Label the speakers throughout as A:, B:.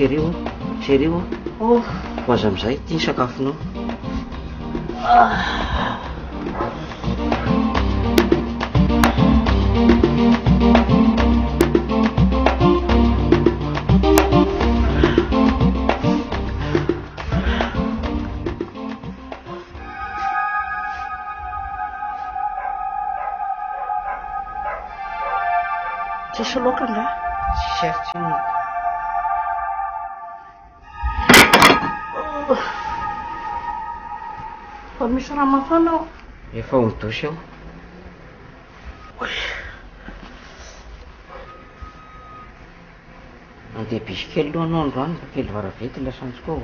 A: Chérie,
B: Oh.
A: Ho aza amin'izay tia ny sakafonao.
B: Tsisy laoka nga?
A: Tsisy aritsy.
B: Fa misy raha mafana ao.
A: Efa midosy aho. Andeha bisy kely aloha anao androany fa kely varavety lasantsika ao.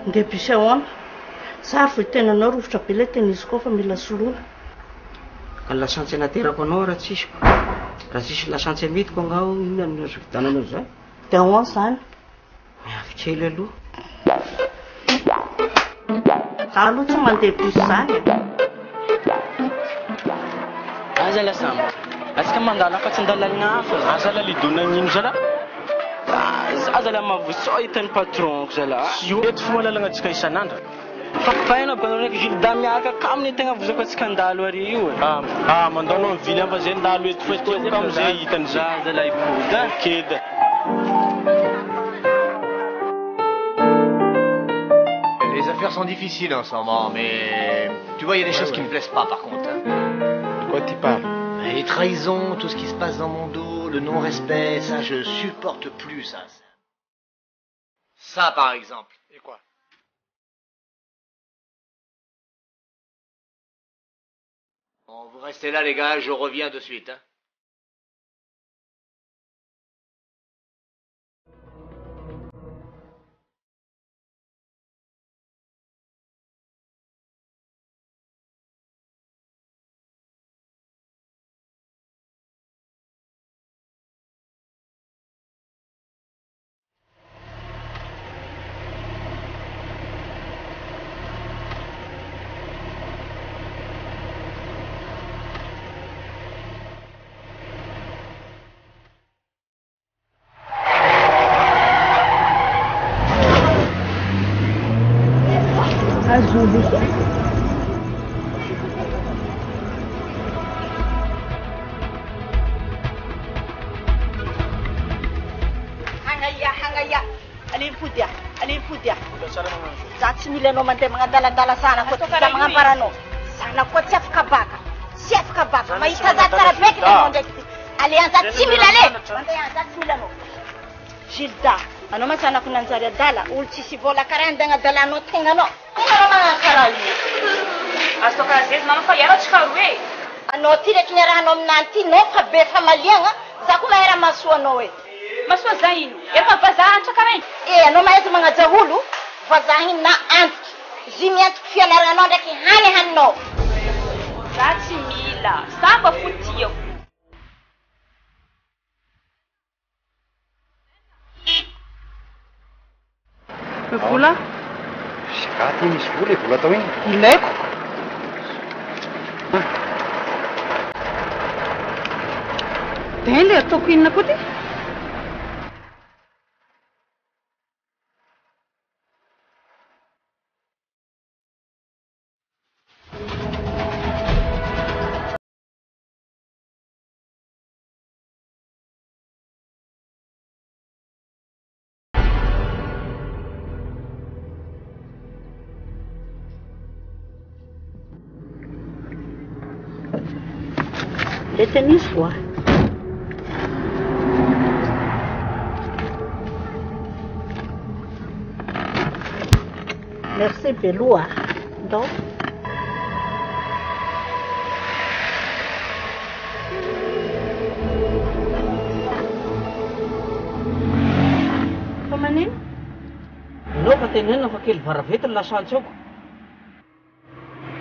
B: Andeha bisy ahoana? Sary vao itenanao rovotra be ilay teniziko ao fa mila soloina.
A: Ka lasantsy anaterako anao raha tsisiko. Raha tsisy lasantsy amidiko angao inona no azo vidananao izay?
B: Dia ahoana izany?
A: Miavy kely aloha.
B: Zaho aloha tsy mandeha bisy izany.
C: Aza la samba. Asika mandala fa tsy andalana hafa. Aza la lidona nino zala. Aza la mavoso hitan'ny patron zala. Eto fo malalagna antsika isan'andro. Fapaina banao raiky Gilda miaraka kaminy tegna vozako antsika andalo ary io. Mandao anao vily fa zay ndalo eto fa eto am'izay hitany zaza la ipody. Keda.
D: Les affaires sont difficiles en ce moment, mais tu vois, il y a des choses qui me plaisent pas par contre.
C: De quoi tu parles?
D: Les trahisons, tout ce qui se passe dans mon dos, le non-respect, ça je supporte plus ça. Ça par exemple.
C: Et quoi?
D: Bon, vous restez là les gars, je reviens de suite. Hein.
B: Hangaya. Alin fudia. Za tsy mila anao mandeha magnadaladala sana koa za magnamparanao. Sana koa tsy afaka baka. Tsy afaka baka. Mahita za tsara beky anao ndraiky. Alianza tsy mila le. Mandeha za tsy mila anao. Gilda, anao ma sanako nanjary adala. Olo tsisy vola karaha andeha adalanao tegnanao. Anao magnano karaha io.
E: Azo karaha zay mama fa ianao tsy karoe.
B: Anao ty reky niarahanao aminany ty nao fa be famaliagna. Za koa mahera masoa anao e.
E: Masoa za ino? Efa vazaha antraka reny.
B: Anao mahaiza magnaja olo, vazaha na antoky. Zy miantoky fianaranao ndraiky hany haninao.
E: Za tsy mila. Samba fotiako.
B: Vola?
F: Sikaty misy vola vola tao iny.
B: Ilaiko. Dia ataoko inona koa ty? Le tennis quoi? Merci Beloa. Donc comment est?
A: Anao fa tenenina fa kely varavety ny lasantsy aoko.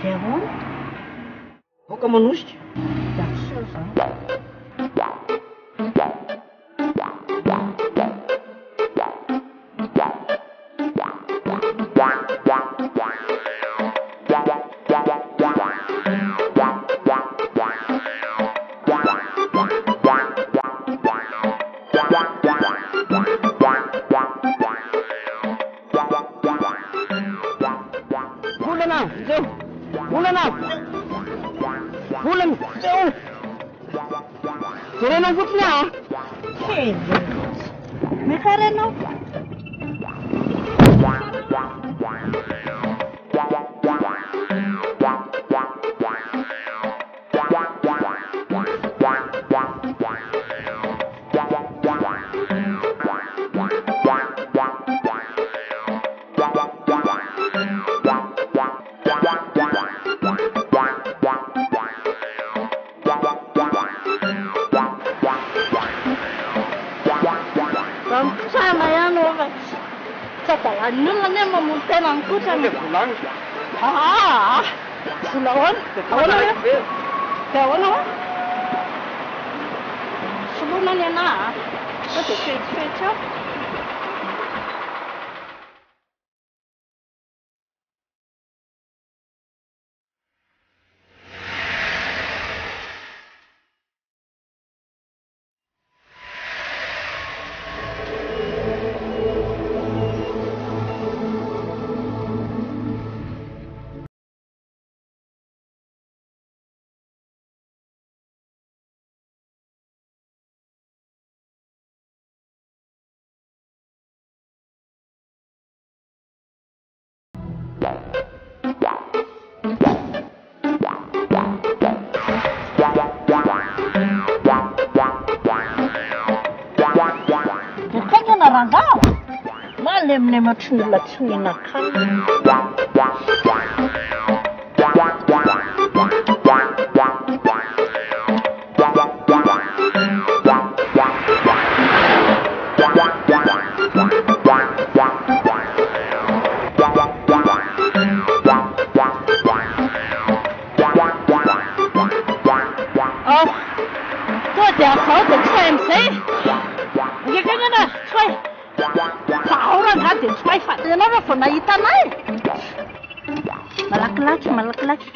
B: Dia ahoana?
A: Aoka manosika.
B: D'accord ça. Volana. Volana. Jerenao fotsiny ah. Mekarenao. Sama yan o. Sa talan nun lang yan mamunta ng kusa.
A: Pulang.
B: Pulawan? Wala yan. Kaya wala yan. Sulunan yan na. Kasi straight siya. Malem matulala tsuina kan. Oh, tôi đã khó được xem thế. Cái này nè, xoay. Sao orang hati supaya fatih nama pernah itan ay. Malaki-laki.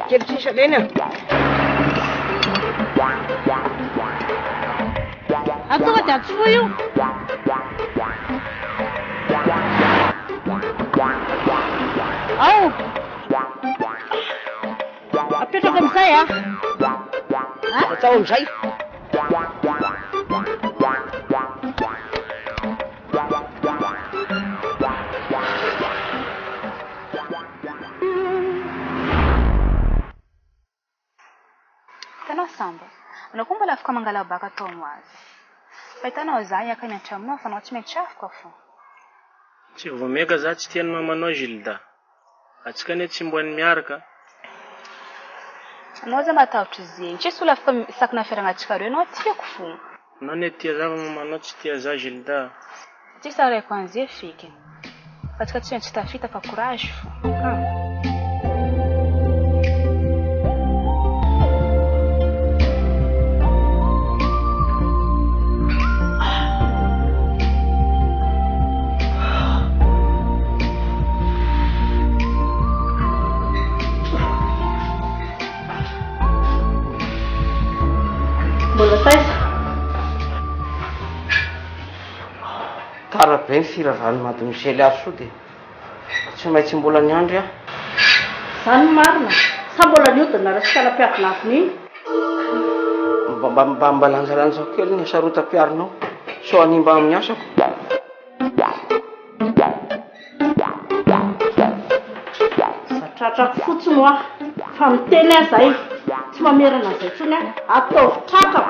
A: Kecil sih deh nih.
B: Aku macam suyu. Oh. Apa itu kamu saya? Hah?
A: Tahu saya.
E: Samba. Unakumbuka afika mangala baka tomwazi. Paitana wazaya kanya chamwa fana wachime chafu kwa fu.
C: Tsy vomeka za tsy tiany mamanao Gilda. Atsika ne tsy mbony miaraka.
E: Anao za matavitry tsy sola afika sakana fiaragnatsika reo anao tiako fo.
C: Anao ne tia za mamanao tsy tia za Gilda.
E: Tsy sara ko anzie fiky. Atsika tsy maintsy tafita fa courage fo.
A: Tara be ny firavany maty misely ary soa dia tsy maintsy mbola ny andry aho.
B: Zany marina. Sa mbola niodina raha sikala mpiarinafiny iny.
A: Mba mbalanjalanja kely ny sarotam-piarinao. So animba amin'ny asako.
B: Satratrako fotsiny ho aho. Fa miteny aho zay. Tsy mamerana an'izay intsony aho. Ataovy tratra.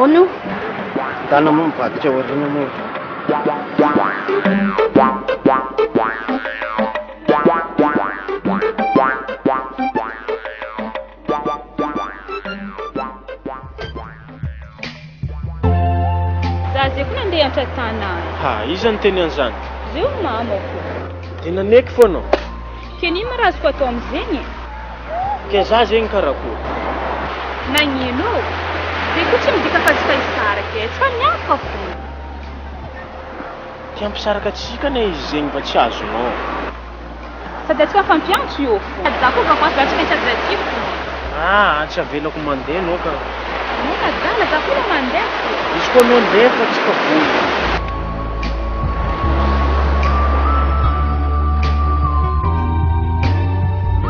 B: Ahoana io?
A: Tana moa mivaditra ohatrany moa.
E: Za zay koa nandeha an-tratana.
C: Ha, iza ny teny an'izany?
E: Zay ho mamako.
C: Tena neky foana.
E: Kenino ma raha azoko atao amin'izegny?
C: Ka za zegny karakory.
E: Nagnino? Zay koa tsy midika fa tsy fahisaraka e, tsy fa miafaka fo.
C: Ty ampisaraka atsika na izy zegny fa tsy azonao.
E: Sady atsika fampiantso io fo. Sady za koa vakoasy za tsy maintsy azy fo.
C: Ah, tsy avelako mandeha anao ka.
E: Nona dala za koa mandeha fo.
C: Izy koa anao andeha fa tsika voly.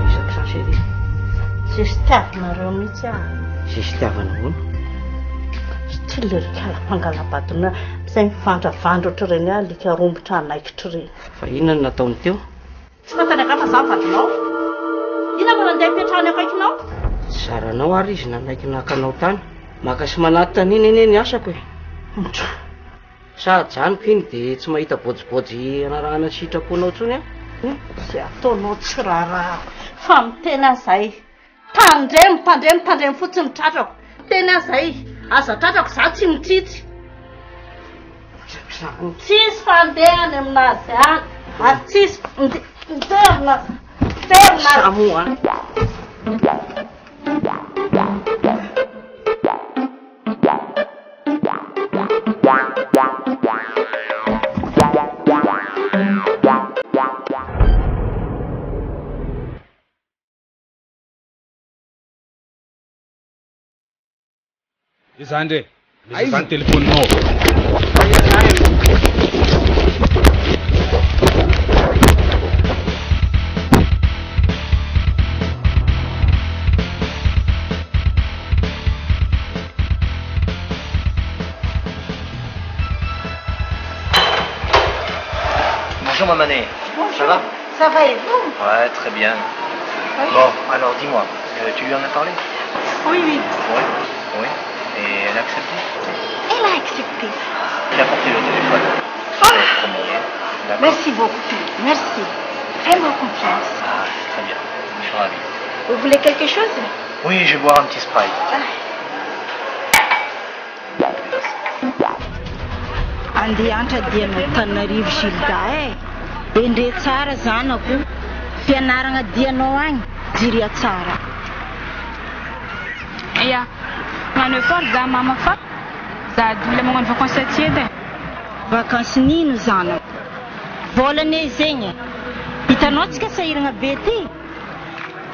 B: Isaka chérie. Sisy tiavanareo mihitsy aho.
A: Sisy tiavana hono.
B: Ty lerikala mpangalabadona izay mivandravandra ohatry reny alika rombotra anaikitra reny.
A: Fa inona no nataony teo?
B: Tsy fatany akafa za vadinao. Ina mbola andeha hipetrahany akaikinao?
A: Saranao ary izy nanaiky nakanao tany. Maka sy manaty tanina eny ny asako e. Sa janiko iny dia tsy mahita bojibojy anarahana sitraponao tsony aho.
B: Tsy ataonao tsiraraha. Fa mitena zay. Tandremy fotsiny tratrako. Tena zay. Aza tratrako za tsy mitritsy. Tsisy fandehany aminazy any. Ary tsisy mindeha aminazy.
A: Samoa.
G: Isandre, izany telefoninao.
D: Bonjour Mamané. Ça va?
B: Ça va et vous?
D: Ouais, très bien.
B: Oui.
D: Bon, alors dis-moi, tu lui en as parlé?
B: Oui.
D: Oui. Oui. Et elle a accepté?
B: Elle a accepté.
D: Il a porté le téléphone.
B: Ah.
D: Premier. D'accord.
B: Merci beaucoup. Merci. Fais-moi confiance.
D: Ah, très bien. Je suis ravi.
B: Vous voulez quelque chose?
D: Oui, je vais boire un petit Sprite.
B: Andehantra dia Antananarivo Gilda e. Endre tsara zanako. Fianarana dianao agny. Jiria tsara.
E: Ia, magnano effort za mama fa za dola magnano vakansy aty edy.
B: Vakansy nino zanako? Volana zegny. Hitanao tsika sahirana be ty.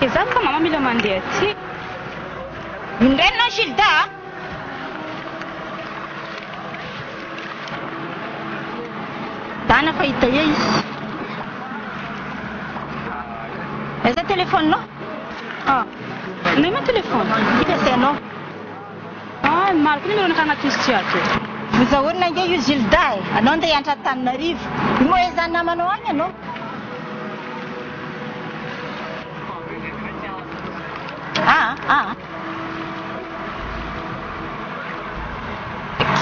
E: E za ka mama mila mandeha aty.
B: Indrenao Gilda? Dana fa hita eo izy. Eza telefoninao?
E: Ah, não é meu telefone.
B: Ika senao?
E: Ah, marco numero na anaty izy ty ato.
B: Mizahoana nge io Gilda e. Anao andeha hianatra Antananarivo. Io moa ezany namanao agny anao?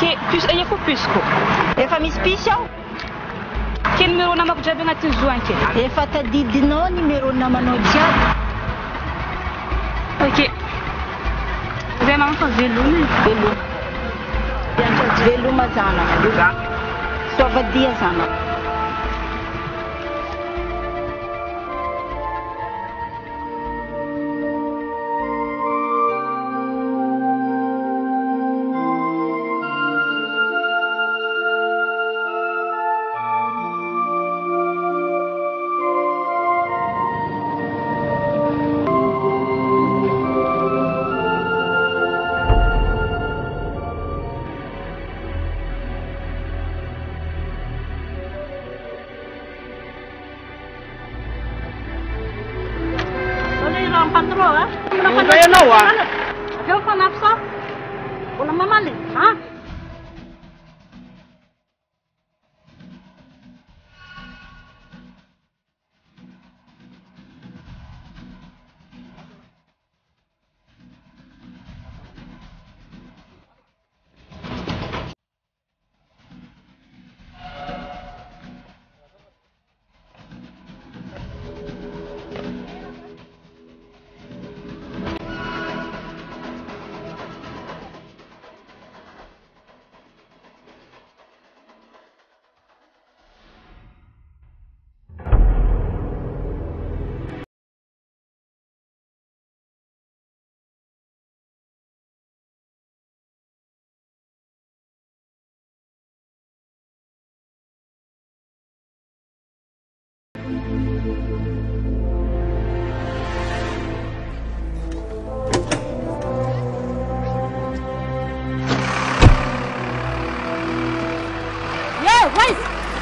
E: Que piso, aí é com pisco.
B: Efa misy piso ao?
E: Que numero namako jiaby anaty zoanky.
B: Efa tadidinao numero namanao jiaby.
E: Ok. Zay mama fa veloma.
B: Veloma. Hianatra veloma zanako. Soavadia zanako.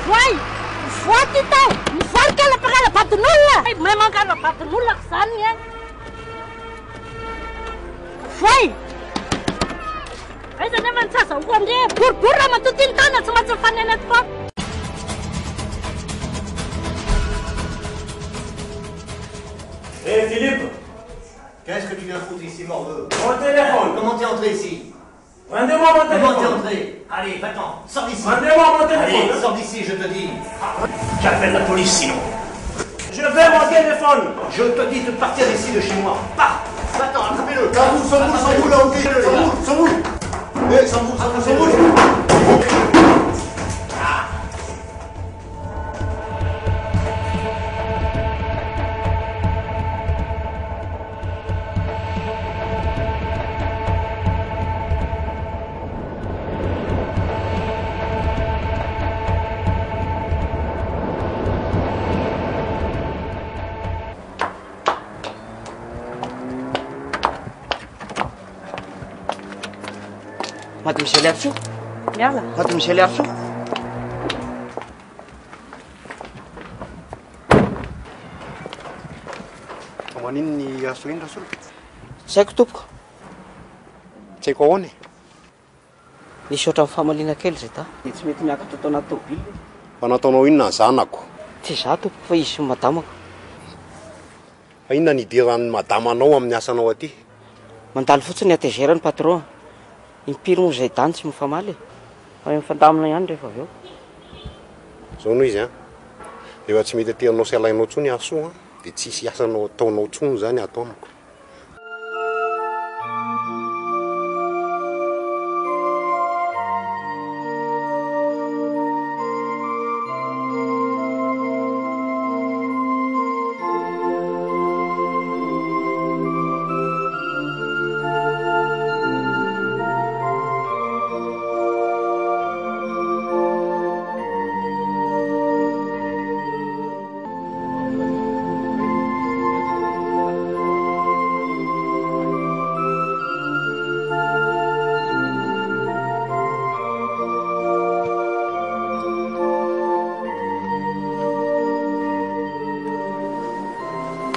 B: Vai! Voty tao! Mivarika la mpangalabatin'olona! Mahay mangalabatin'olona zany e! Vai! Aiza nefa tsy azahoako andre! Boribory raha matotiny tana tsy maintsy mifanena aty foana!
H: Hé Philippe,
D: Qu'est-ce que tu viens foutre ici, morveux?
H: mon téléphone.
D: Comment t'es entré ici?
H: Rendez-moi mon
D: Comment t'es
H: téléphone.
D: entré? Allez, va-t'en, sors d'ici.
H: Rendez-moi mon
D: Allez,
H: téléphone.
D: sors d'ici, je te dis.
H: J'appelle la police sinon. Je veux mon téléphone.
D: Je te dis de partir d'ici de chez moi. Pars. Va-t'en, attrapez-le.
F: Sans boule, là, ok. Sans boule. Eh, sans boule.
A: Madame Monsieur Lerchou.
B: Miala.
A: Madame Monsieur Lerchou.
F: Manino ny aso iny Rasola?
A: Tsy haiko tompoko.
F: Tsy haiko ahoana e.
A: Nisy ohatran'ny famaliana kely zay ta. Tsy mety miakatra atao anaty tôbily.
F: Fa nataonao inona ny zanako?
A: Tsy za tompoko fa izy sy madamako.
F: Fa inona ny idiran'ny madamanao amin'ny asanao aty?
A: Mandalo fotsiny atezera ny patron. Impiry moa zay tany tsy mifamaly. Fa mifandamina ihany rehefa avy eo.
F: Zao noho izy a. Rehefa tsy mety ateranao sy alainao tsony aso a, dia tsisy asanao ataonao tsony zany ato amiko.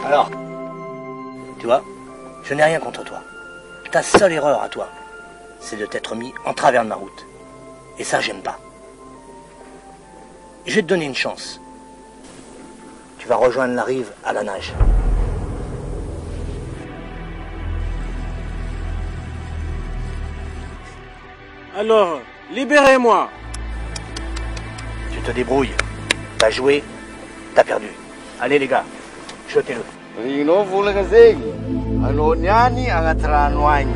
I: Alors, tu vois, je n'ai rien contre toi. Ta seule erreur à toi, c'est de t'être mis en travers de ma route. Et ça, j'aime pas. Je vais te donner une chance. Tu vas rejoindre la rive à la nage.
C: Alors, libérez-moi.
I: Tu te débrouilles. T'as joué, t'as perdu. Allez les gars, jetez-le.
J: Regnao volana zegny anao niany agnaty rano agny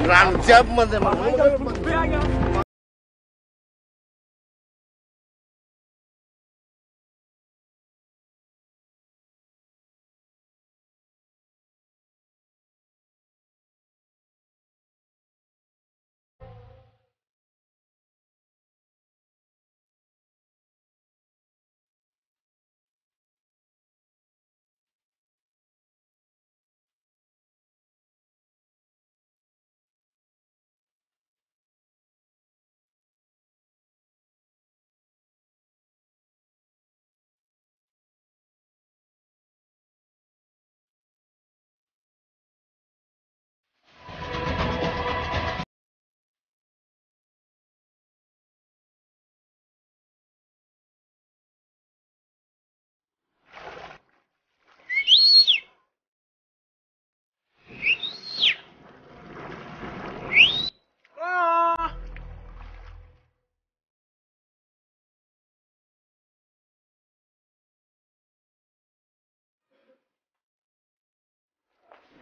J: rano jiaby mandeha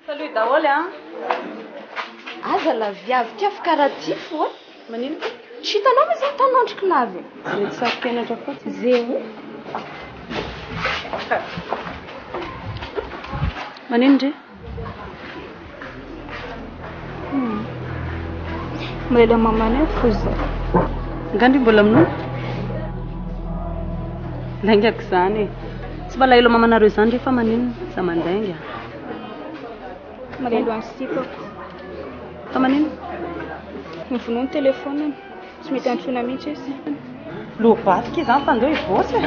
E: Salut daholo a.
K: Aza la viavy ty afaka raha ty fo a.
E: Manino?
K: Tsy hitanao ve zany tanandriko lavy?
E: Mety sarom-pianatra fotsy.
K: Zero.
E: Manino ndre?
K: Mbola mamanay fo zay.
E: Ngandry mbola aminao? Laingako zany e. Tsy mba lahelo mamanareo zany rehefa manino za mandainga.
K: Malahelo an'sika.
E: Fa manino?
K: Mivonoa ny telefoniny. Tsy mety antsona mihitsy izy.
B: Lopatika izany fandeha hivosy.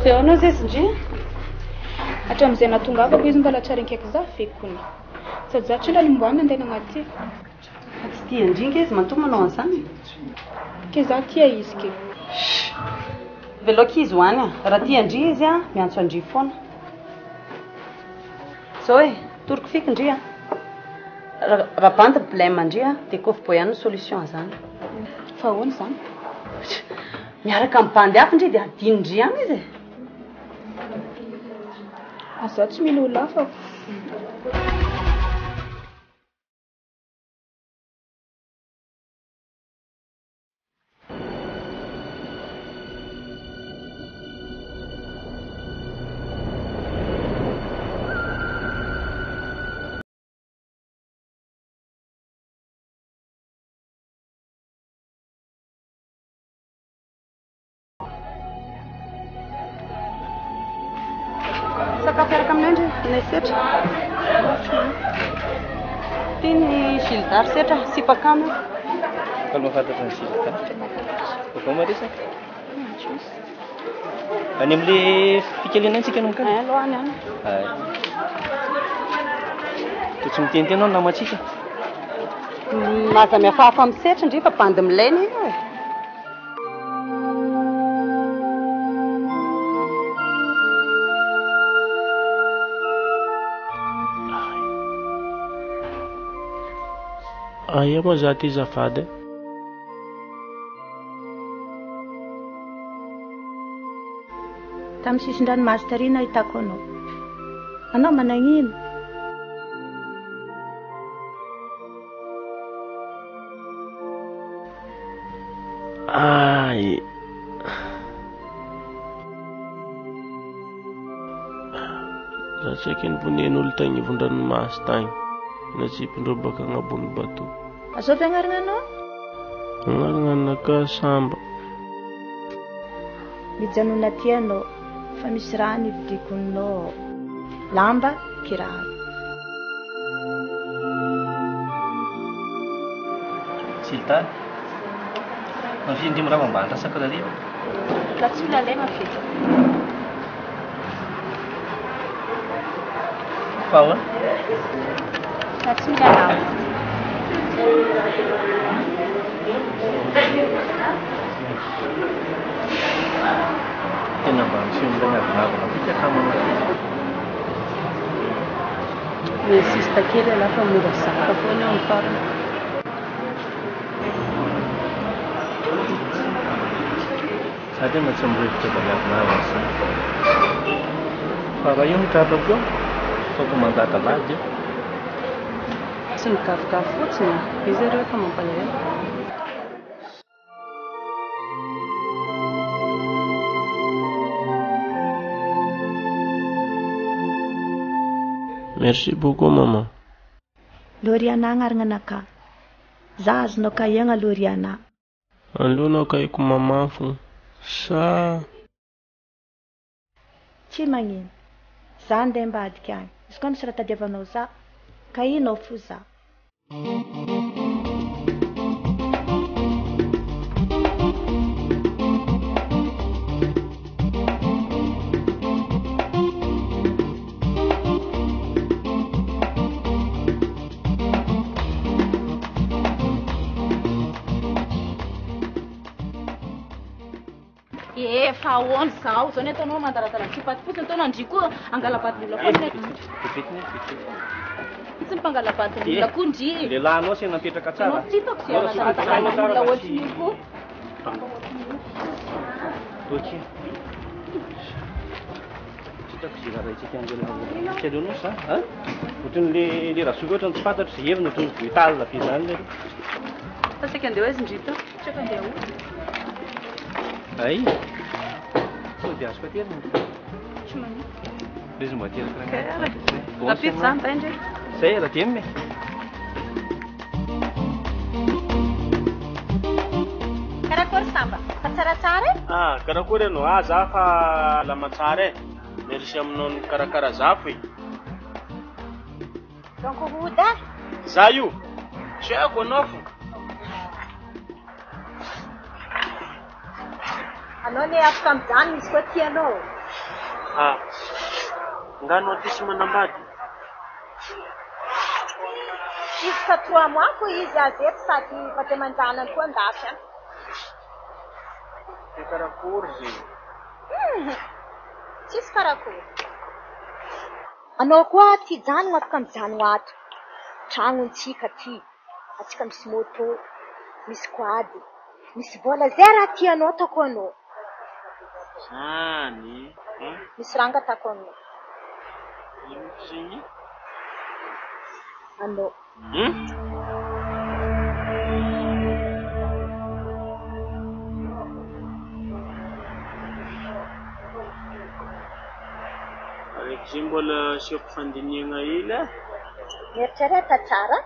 E: Zay anao zay Sindria. Hatramin'izay nahatongavako izy mbola tsara inkaiky za fekony. Sady za tsy lalomboany andeha agnaty.
B: Tsy tia indringa izy mantoa manao an'izany.
E: Ke za tia izy ke.
B: Veloka izy hoany raha tia Ndria izy miantso Ndria foana. Zao e, toroko fiky Ndria. Raha bandy problème Ndria dia kofo ihany solution zany.
E: Fa ahoana zany?
B: Miaraka amin'ny bandy hafa Ndria dia adino Ndria any izy.
E: Aza tsy mila ho lafako.
B: Sakafo araka aminay Ndria, nay setra. Tia ny Gildar setra, sipakamo.
C: Kalau fantatra ny Gildar. Kokoa Marisa. Any amin'ilay fikalenantsika anao kan?
B: Lohany any.
C: Toa tsy miteniteny ao ny namantsika.
B: Maza mihafahafa amin'ny setra Ndria fa bandy milaina io e.
C: Aia moa za ty zafady.
B: Tamin'ny sisin-dranomasy tary nahitako anao. Anao managnino?
C: Ai. Za tsy haiko nivonen'olo tagny ivon-dranomasy tagny. Nasipindreo baka agnabony bato.
B: Azao fianarana anao?
C: Agnarana anaka samba.
B: Mijanona ty anao, fa misy raha nividikonao. Lamba, kiraro.
C: Gildar. Mafindry mirava ambany rasaka laleha.
E: La tsy mila lay mafita.
C: Fa ahoana?
E: La tsy mila lava.
C: Tena mba misyomba navinavina fika hatramanao.
B: Miinsista kely ala fa mora zaka foana eo amin'ny farany.
C: Za tena tsy mirevitra va navinavina sy. Fa raha io mitratra koa, faoko mandata vady io.
B: Tsy mikafokafo fotsiny, izy ireo efa mampalahelo.
C: Merci beaucoup maman.
B: Loriana agnarana anaka. Za azonao kahiagna Loriana.
C: Alonao kahiko maman fo. Sa
B: Tsy magnino. Za andeha ambadika agny. Izy koa misy raha tadiavanao za, kahinao fo za.
E: Efa ahoana zao, zao ny ataonao mandaradara tsy paty fotsiny ataonao Ndria koa angala-batin'olona fotsiny. Tsy mipangala-batin'olona koa Ndria.
C: Lehilahinao sy napetraka tsara.
E: Anao tsy hitako zay mandaradara ohatrin'io koa.
C: Okey. Hitako zay raha itsika andeha aleonao sa? Ohatran'le rasoka ohatrany tsy fantatro zay heviny ohatran'ny voital be zany le.
B: Fa tsika andeha hoe Ndria tao.
E: Tsaka andeha ho.
C: Ai. Sao dia azoko ately.
E: Tsy magnino.
C: Izy mba teraka
B: Kara. Rapito zany ta Ndria.
C: Zay raha dia me.
B: Karakory samba fa tsaratsara
C: karakory anao za fa lama tsara e merisy aminao ny karakara zafo e
B: donc hoda
C: za io tsy haiko anao fo
B: anao ne afaka mijano misy koa tianao
C: ngano ty sy manambady
B: izy ka 3 mois ko izy azeto sady fa te manjanany koa andafy
C: ty karakory zay
B: tsisy karakory anao koa ty janona afaka mijanona ato tragnontsika ty atsika misy moto misy quady misy vola zay raha tianao atako anao
C: zany
B: misy ranga atako anao
C: ino zany
B: anao
C: araiky mbola asiako fandiniagna ila
B: mieritsereta tsara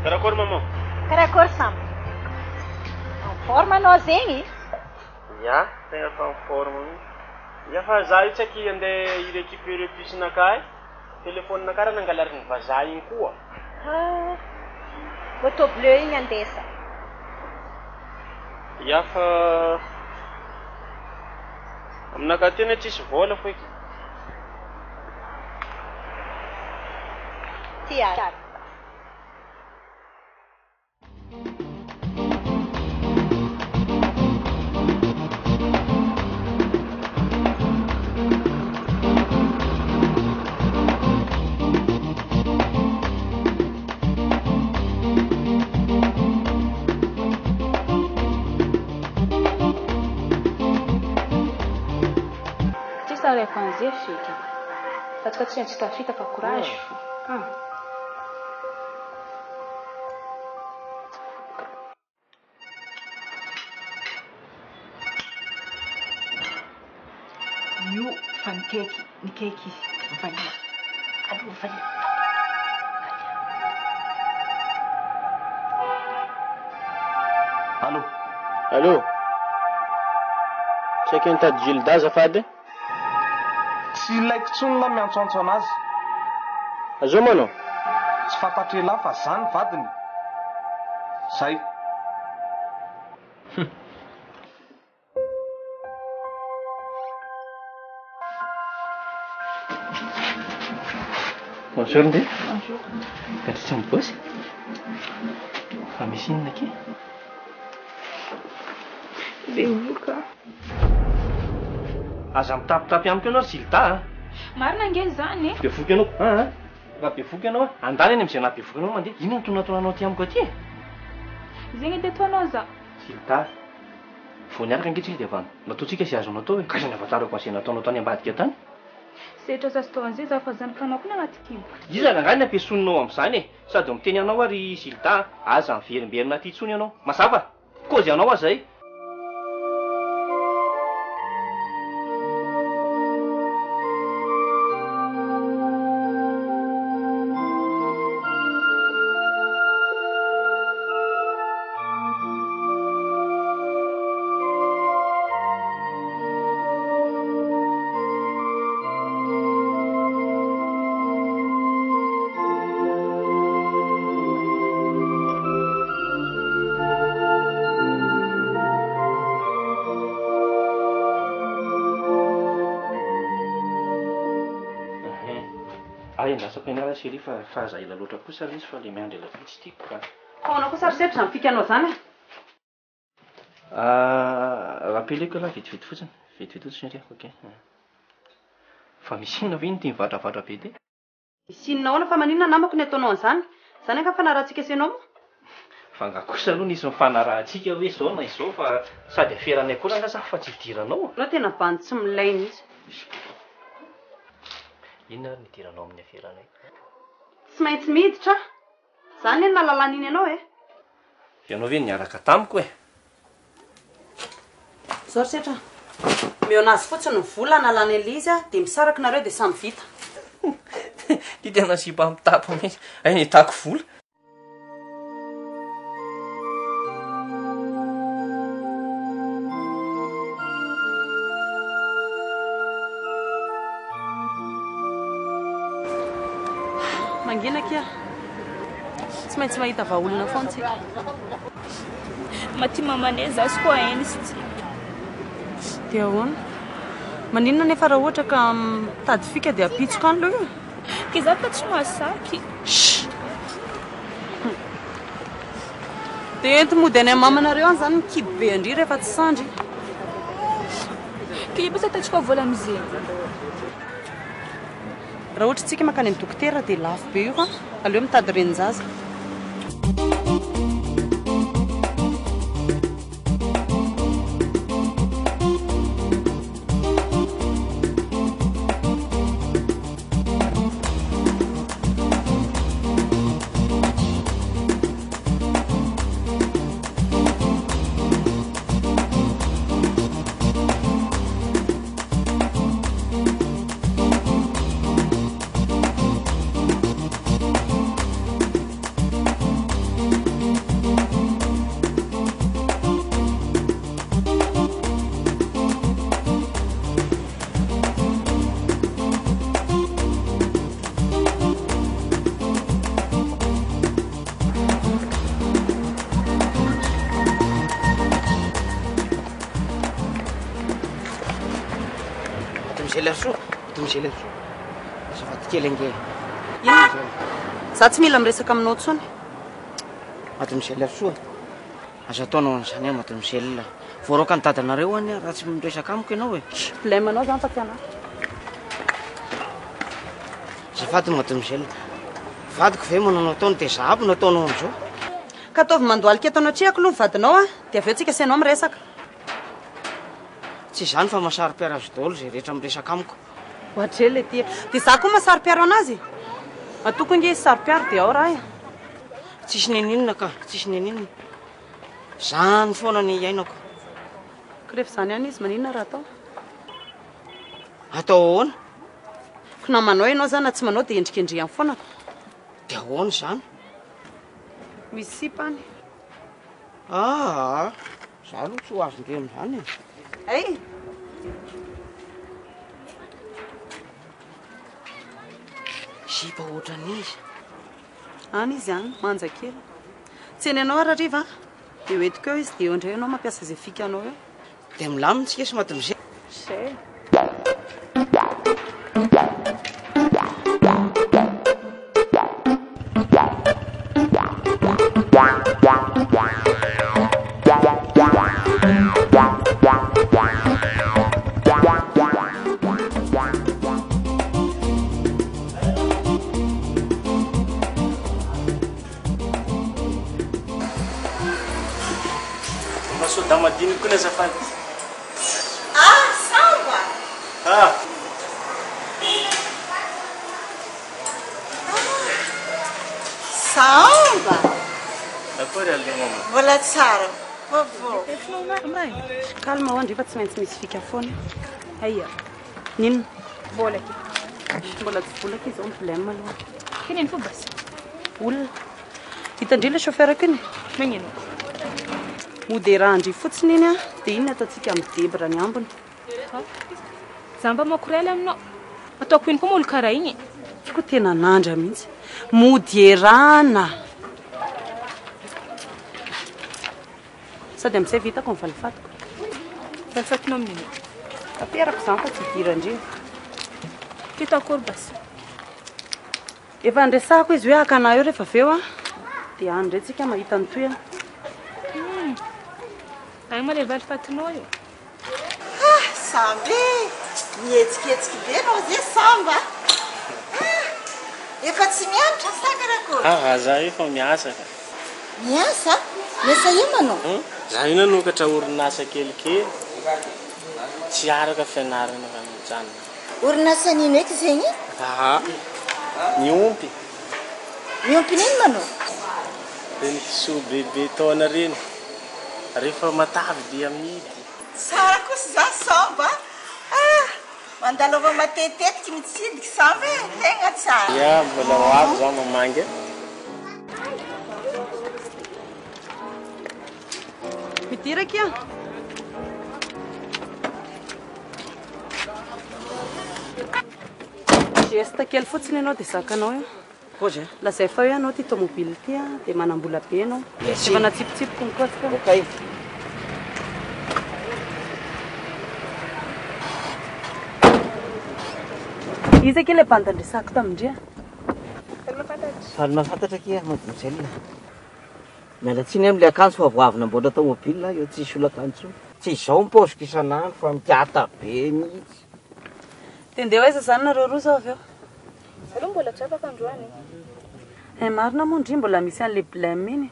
C: karakory maman
B: karakory samba forme anao zegny
C: ya tegna fa forme ya fa za io tsaiky andeha irécupérer puce-nakay téléphone-nakay raha nangalary ny vazaha igny koa
B: moto bleu igny andesa
C: ya fa aminaka tena tsisy vola foiky
B: tiara
E: Fanzia fika katika tutafika kwa courage
L: io fankeki ni keki vanilla alo vanilla
C: allo tsaiky nitady Gilda azafady
M: tsy ilaiko tsony la miantsoantso anazy
C: azao manao
M: tsy fantatry la fa zany vadiny zay
C: bonjour nde katritra ny bosy fa misy inona ke
E: bevoka
C: aza mitapitapy amiko ianao Gilda
E: marina nge zany
C: bevoky ianao raha bevoky ianao andany any am'izay nabevoky anao mandeha ino notonatonanao ty amiko aty
E: zegny de toanao za
C: Gilda vao niaraka ankehitrily dia avano nataontsika sy azonao atao hoe kaizany avatarako azay nataonao tany ambadika tany
E: setra za sy tao an'izay za fa zanakanao koa nagnaty kimo
C: iza nangany ampiasononao am'izany e sady miteny anao ary Gilda aza miverimberina ty tsony ianao mazava kozy anao azay Endasako ianarana chérie fa fahaza ela loatra kosa izy fa le miandry ela tsy tiako ka.
N: Anao kosa risetra ny fikanao zany.
C: Rappeleko aloha vitivity fotsiny. Vitivity fotsiny chérie, ok. Fa misy inona ve iny tia mivadravadra be ty?
N: Misy inona ahoana fa maninona namako ny ataonao an'izany? Zany anga fanarahantsika sy ianao.
C: Fa nga kosa aloha nisy mifanarahantsika hoe zao na izao fa sady aferanay koa raha za fa tsy idiranao.
N: Anao tena bandy tsy milay mihitsy.
C: Inona ary nidiranao amin'ny aferanay?
N: Tsy maintsy miditra. Zany ny nalalana iny ianao e.
C: Ianao ve niaraka tamiko e?
N: Zao risetra. Meo anazy fotsiny ny vola nalana Elizy dia misaraka nareo dia samy vita.
C: Ty tena sipa mitapa mihitsy. Ay nitako vola.
N: Mangina kia. Tsy maintsy mahita vahaolona foana tsika.
E: Maty mamanay za sy koa hainy izy.
N: Dia ahoana? Maninona nefa raha ohatra ka mitady fika dia apitsoka any aloha.
E: Ke za fa tsy mahasaky.
N: Dia ento mody any mamanareo any zany mikibo be andry rehefa tsy sandry.
E: Ke basa ataontsika vola amizay.
N: Raha ohatra tsika makany amin'ny dokotera dia lafo be io fa aleo mitady renin-jaza. Za tsy mila miresaka aminao tsony.
A: Maty Michel soa. Aza ataonao an'izany Maty Michel. Voaroka ny dadanareo any raha tsy miresaka amiko ianao e.
N: Blemanao zany fa tsy anahy.
A: Azafady Maty Michel. Vadiko ve manao ataony dia za aby nataonao an'izao.
N: Ka ataovy mandoalika ataonao triako aloha ny vadinao dia avy eo tsika sy ianao miresaka.
A: Tsy izany fa mahasary-piara azy daholo izay rehetra miresaka amiko.
N: Ohatry le ty. Dia za koa mahasary-piaro anazy. Atoko nge sary-piaro dia ao raha.
A: Tsisy neninona ka, tsisy neninona. Zany foana ny iainako.
N: Ka rehefa zany ihany izy maninona raha atao?
A: Atao ahoana?
N: Ko namanao ianao zany na tsy manao dia endrikendrehany foana.
A: Dia ahoana izany?
N: Misy sipany.
A: Za aloha tsy ho azondre amin'izany e.
N: Ay!
A: Sipa ohatran'izy.
N: Any izy any, manja kely. Tsy eny ianao arariva dia hoentiko eo izy dia eo indray ianao mampiasa izay fikanao eo.
A: Dia milamintsika sy Maty Michel.
N: Zay.
C: Damadiniko koa azafady.
B: Samba. Samba.
C: Akory alemama.
B: Mbola tsara. Vovô.
N: Calme ho andry fa tsy maintsy misy fika foana. Aia. Ninona?
E: Vola.
N: Mbola tsy volaka izy ao problème aloha.
E: Keneny fo basa.
N: Olona. Hitandry le chauffeur kiny.
E: Magnino?
N: Mody raha andry fotsiny iny dia iny ataontsika amin'ny debra ny ambony.
E: Za mba makorela aminao. Ataoko iny koa molo karaha igny.
N: Koa tena nandra mihitsy. Mody erana. Sady amin'izay vitako ny valifatiko.
E: Valifatinao amin'iny.
N: Aperako zany fa tsy idirandreo.
E: Keto akory basa.
N: Efa andresako izy hoe akana eo rehefa aveo a dia andretsika mahita ny toy a.
E: Agny ma le valy fatinao io.
B: Samby mihetsiketsika be anao zay samba. Efa tsy mianatra sakarakory.
C: Za efa miasa ka.
B: Miasa? Miasa ino anao?
C: Za io nanokatra orinasa kelikely. Tsy araka fianarana fa mijanona.
B: Orinasa nino eky zegny?
C: Miompy.
B: Miompy nino manao?
C: Reny kisoa bebe taona reny. Rehefa matavy dia amidy.
B: Tsara kosa za samba. Mandalova matetetiky mitsidiky samba tegna tsara.
C: Ya, mbola ho avy zaho mamangy.
N: Midiraky a. Geste kely fotsiny ianao dia zakanao io.
A: Koza?
N: Lazay fa hoe anao ty tomobily ty a dia manambola be anao. Tsy manatsipitsipiko ny kotsika.
A: Okej.
N: Iza ke le bandandresako tamindria?
A: Faly mahafantatra kia mademoiselle. Miala tsiny amin'ilay akanjo fa voavina mbola tomobile io tsisy olo-akanjo. Tsy izao mipaoziko isan'andro fa mikiata be mihitsy.
N: Tendeho aiza zany nareo roa zao avy eo?
E: Aloha mbola tsy afaka androany.
N: Marina moa ndry mbola misy an'le blème iny.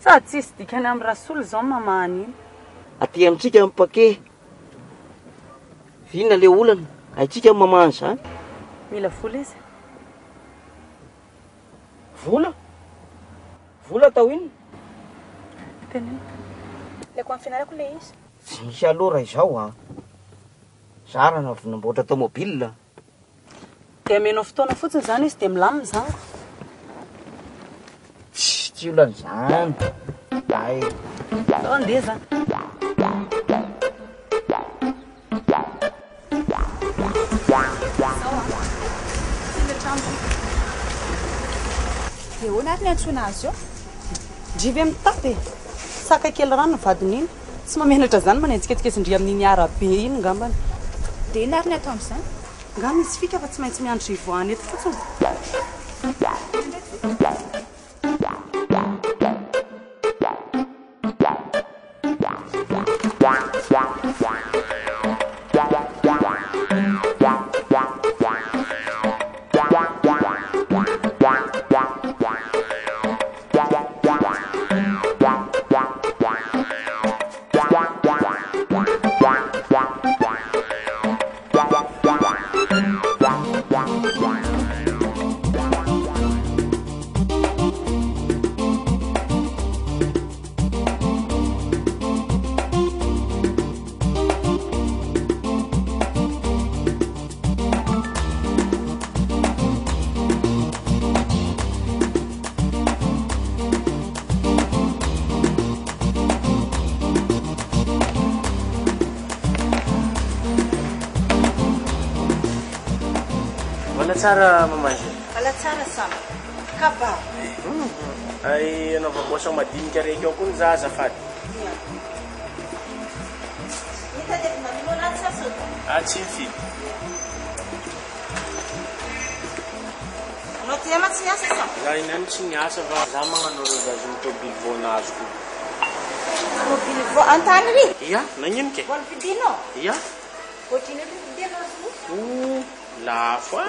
N: Sady tsisy dikany amin'ny rasolo zao mamahany iny.
A: Aty amintsika amin'ny pake. Vina le olana. Aitsika mamahany zany.
N: Mila vola izy.
A: Vola? Vola tao iny?
N: Tenena.
E: Leko amin'ny fianarako le izy.
A: Tsy misy alora izao a. Zara na vinamboatra tomobile.
N: Dia amenao fotoana fotsiny zany izy dia milamina zany.
A: Tsy olan'izany. Ay.
N: Zao andeha zany.
E: Dia hoana ary ny antsoina azy io?
N: Drivy amin'ny taty. Saka kely rano ny vadiny iny. Tsy mamenatra zany manenjiketsiketsindry amin'iny arabe iny ngambany.
E: Dia ina ary ny atao amin'izany?
N: Nga misy fika fa tsy maintsy miandry ivoany eto fotsiny.
C: Tsara mamangy.
B: Ala tsara sama. Kaba.
C: Ay anaovako madinika reky ao koa ny za azafady.
B: Hita dia maminao anaty sasota.
C: Tsy mifidy.
B: Anao ty ama tsy miasa sama?
C: Za iny any tsy miasa fa za magnano rozazy tobily voanazy ko.
B: Tobily vo antany ry?
C: Ia, nagnino ke?
B: Voany fidinao?
C: Ia.
B: Ohatriny ry fidinao azy?
C: Lafo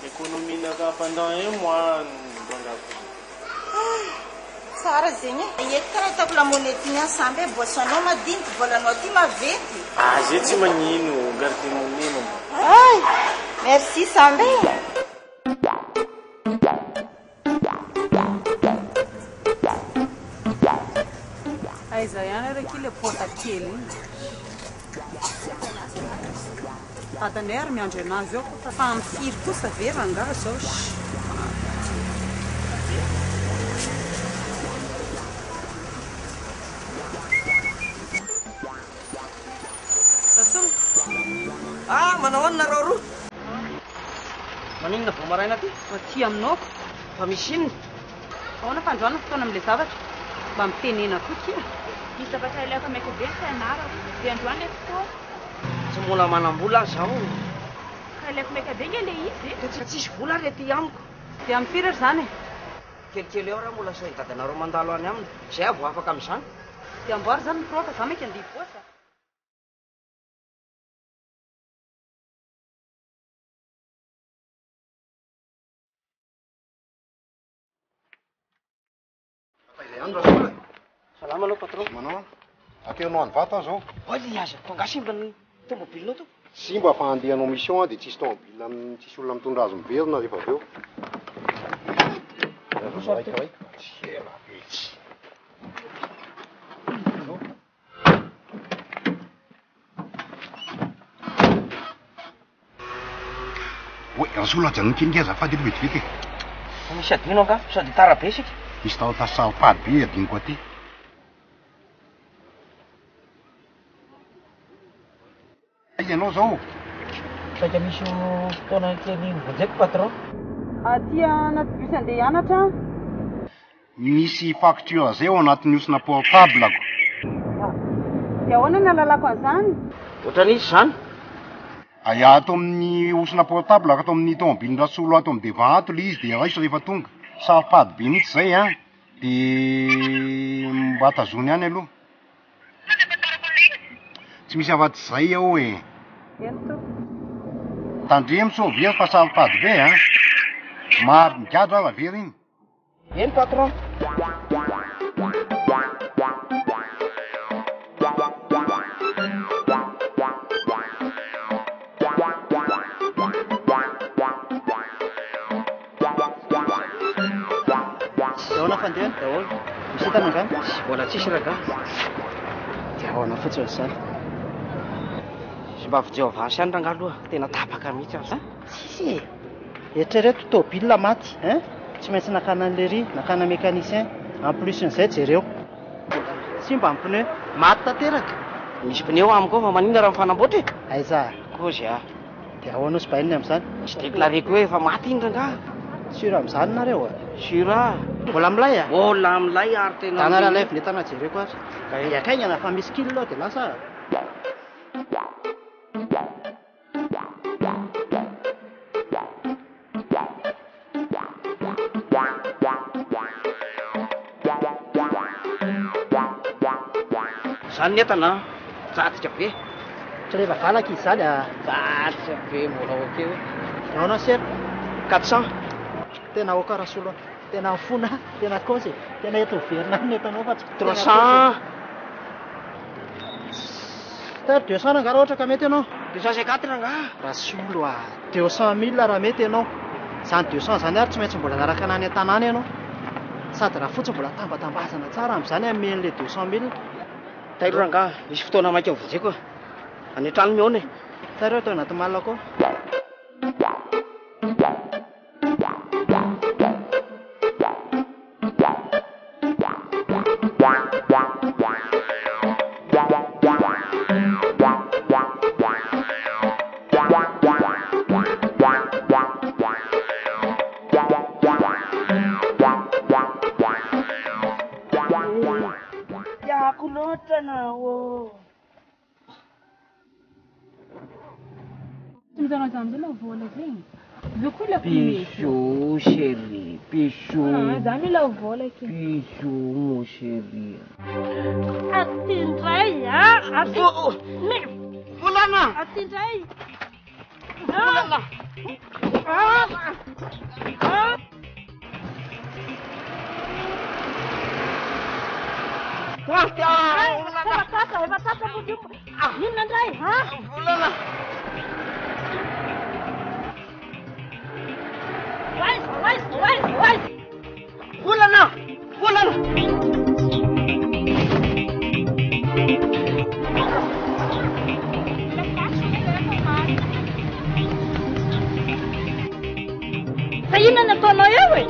C: économie n'a pendant un mois.
B: Tsara zegny e. Ety karaha hitako lamonety ny samby boisson-nao madinika volanao ty mavety.
C: Zay tsy magnino garde moneno.
B: Ay, merci samby.
N: Aiza ihany araiky le pôta kely iny. Tatandray ary miandry anazy eo fa mifiry kosa ve rangaha zao. Rasolo.
A: Manao ahoana nareo roa? Maninona vao maraina ty?
N: Aty aminao.
A: Fa misy inona?
N: Ahoana fa androany fotoana amin'ilay zavatra? Mba mitenena koa kia.
E: Misy zavatra ilaka maiko be ny fianarako. Dia androany le fotoana.
A: Tsy mbola manambola azy zaho.
E: Ka ileko maika be nge le izy
A: tsisy vola rety amiko
N: dia amin'ny firy ry zany
A: kelikely eo raha mola so hidadanareo mandalo any aminy zay avo afaka amin'izany
N: dia amboary zany miproka za maika andihy voasa
A: salama anao patron
F: manao ateonao any vato zao
A: oly aza tonga simba ny tomobilinao to
F: simba fa andehanao mission dia tsisy tomobile tsisy olona mitondra azo miverina rehefa avy eo oe rasola janony kelingy azafady eto vetivety
A: misy adino anga sady tarabe sika
F: misy tao tasapady be adiniko aty aiza ianao zao
A: saika misy fotoana kely vonjeko patron
N: aty anaty bus andeha hianatra
F: misy facture zay ao anatin'ny osina portableko
N: dia ahoana ny alalako an'izany
A: ohatran'izy zany
F: aya ato amin'ny osina portable ato amin'ny tomobilin-drasolo ato amin'ny devant ato le izy dia raiso rehefa tonga saripady be mihitsy zay a dia mba tazony any aloha tsy misy avaty zay ao e tandre misovery fa saripady be a maro migado ara very iny
A: eny patron
O: ahoana fandeha daholo misy hitana angany
A: mbola tsisy raga
O: dia ahoana fotsiny zany
A: sy mba fijeovasy any ranga aloha tena tapaka mihitsy azy
O: sisy eritrereto tobile maty ein tsy maintsy nakana an'lery nakana mécanicien en plus n'izay jereo sy mba pneu maty tanteraka
A: misy pneu amiko fa manina raha mifanamboatra
O: aiza
A: kozy a
O: dia ahoana sy baininy amin'izany
A: sy déclareko hoe efa maty iny ranga
O: sur amin'izany nareo a
A: sura
O: mbola milay a
A: mbola milay ary tena
O: tanara lay vinetana jereko azy iakaingana fa misy kilo dia lasa
A: zany netana jatika be
O: tsy rehefa valaka izy zany a
A: jatika be mbola okeo
O: ahoana ser
A: 400
O: tena okarasolo tena fona tena kosy tena eto verina netanao fa
A: 300
O: ter 200 nanga raha ohatra ka mety ianao
A: 254 ranga
O: rasolo a 200 000 raha mety ianao zany 200 zany ary tsy maintsy mbola naraka anany an-tanàna ianao sady raha fotsiny mbola tambatambazana tsara amin'izany amen'le 200 000
A: tairo ranga misy fotoana maika vonjeko any an-trano miona
O: taireo atao anaty malako
A: Pichou, chérie, pichou.
E: Zany la vola aqui.
A: Pichou, mon chéri.
B: Atindray,
A: Fulana!
B: Atindray!
A: Fulana!
B: Batata, inona ndray?
A: Fulana!
B: Wais!
A: Fulana!
B: Sa inona nataonao eo e?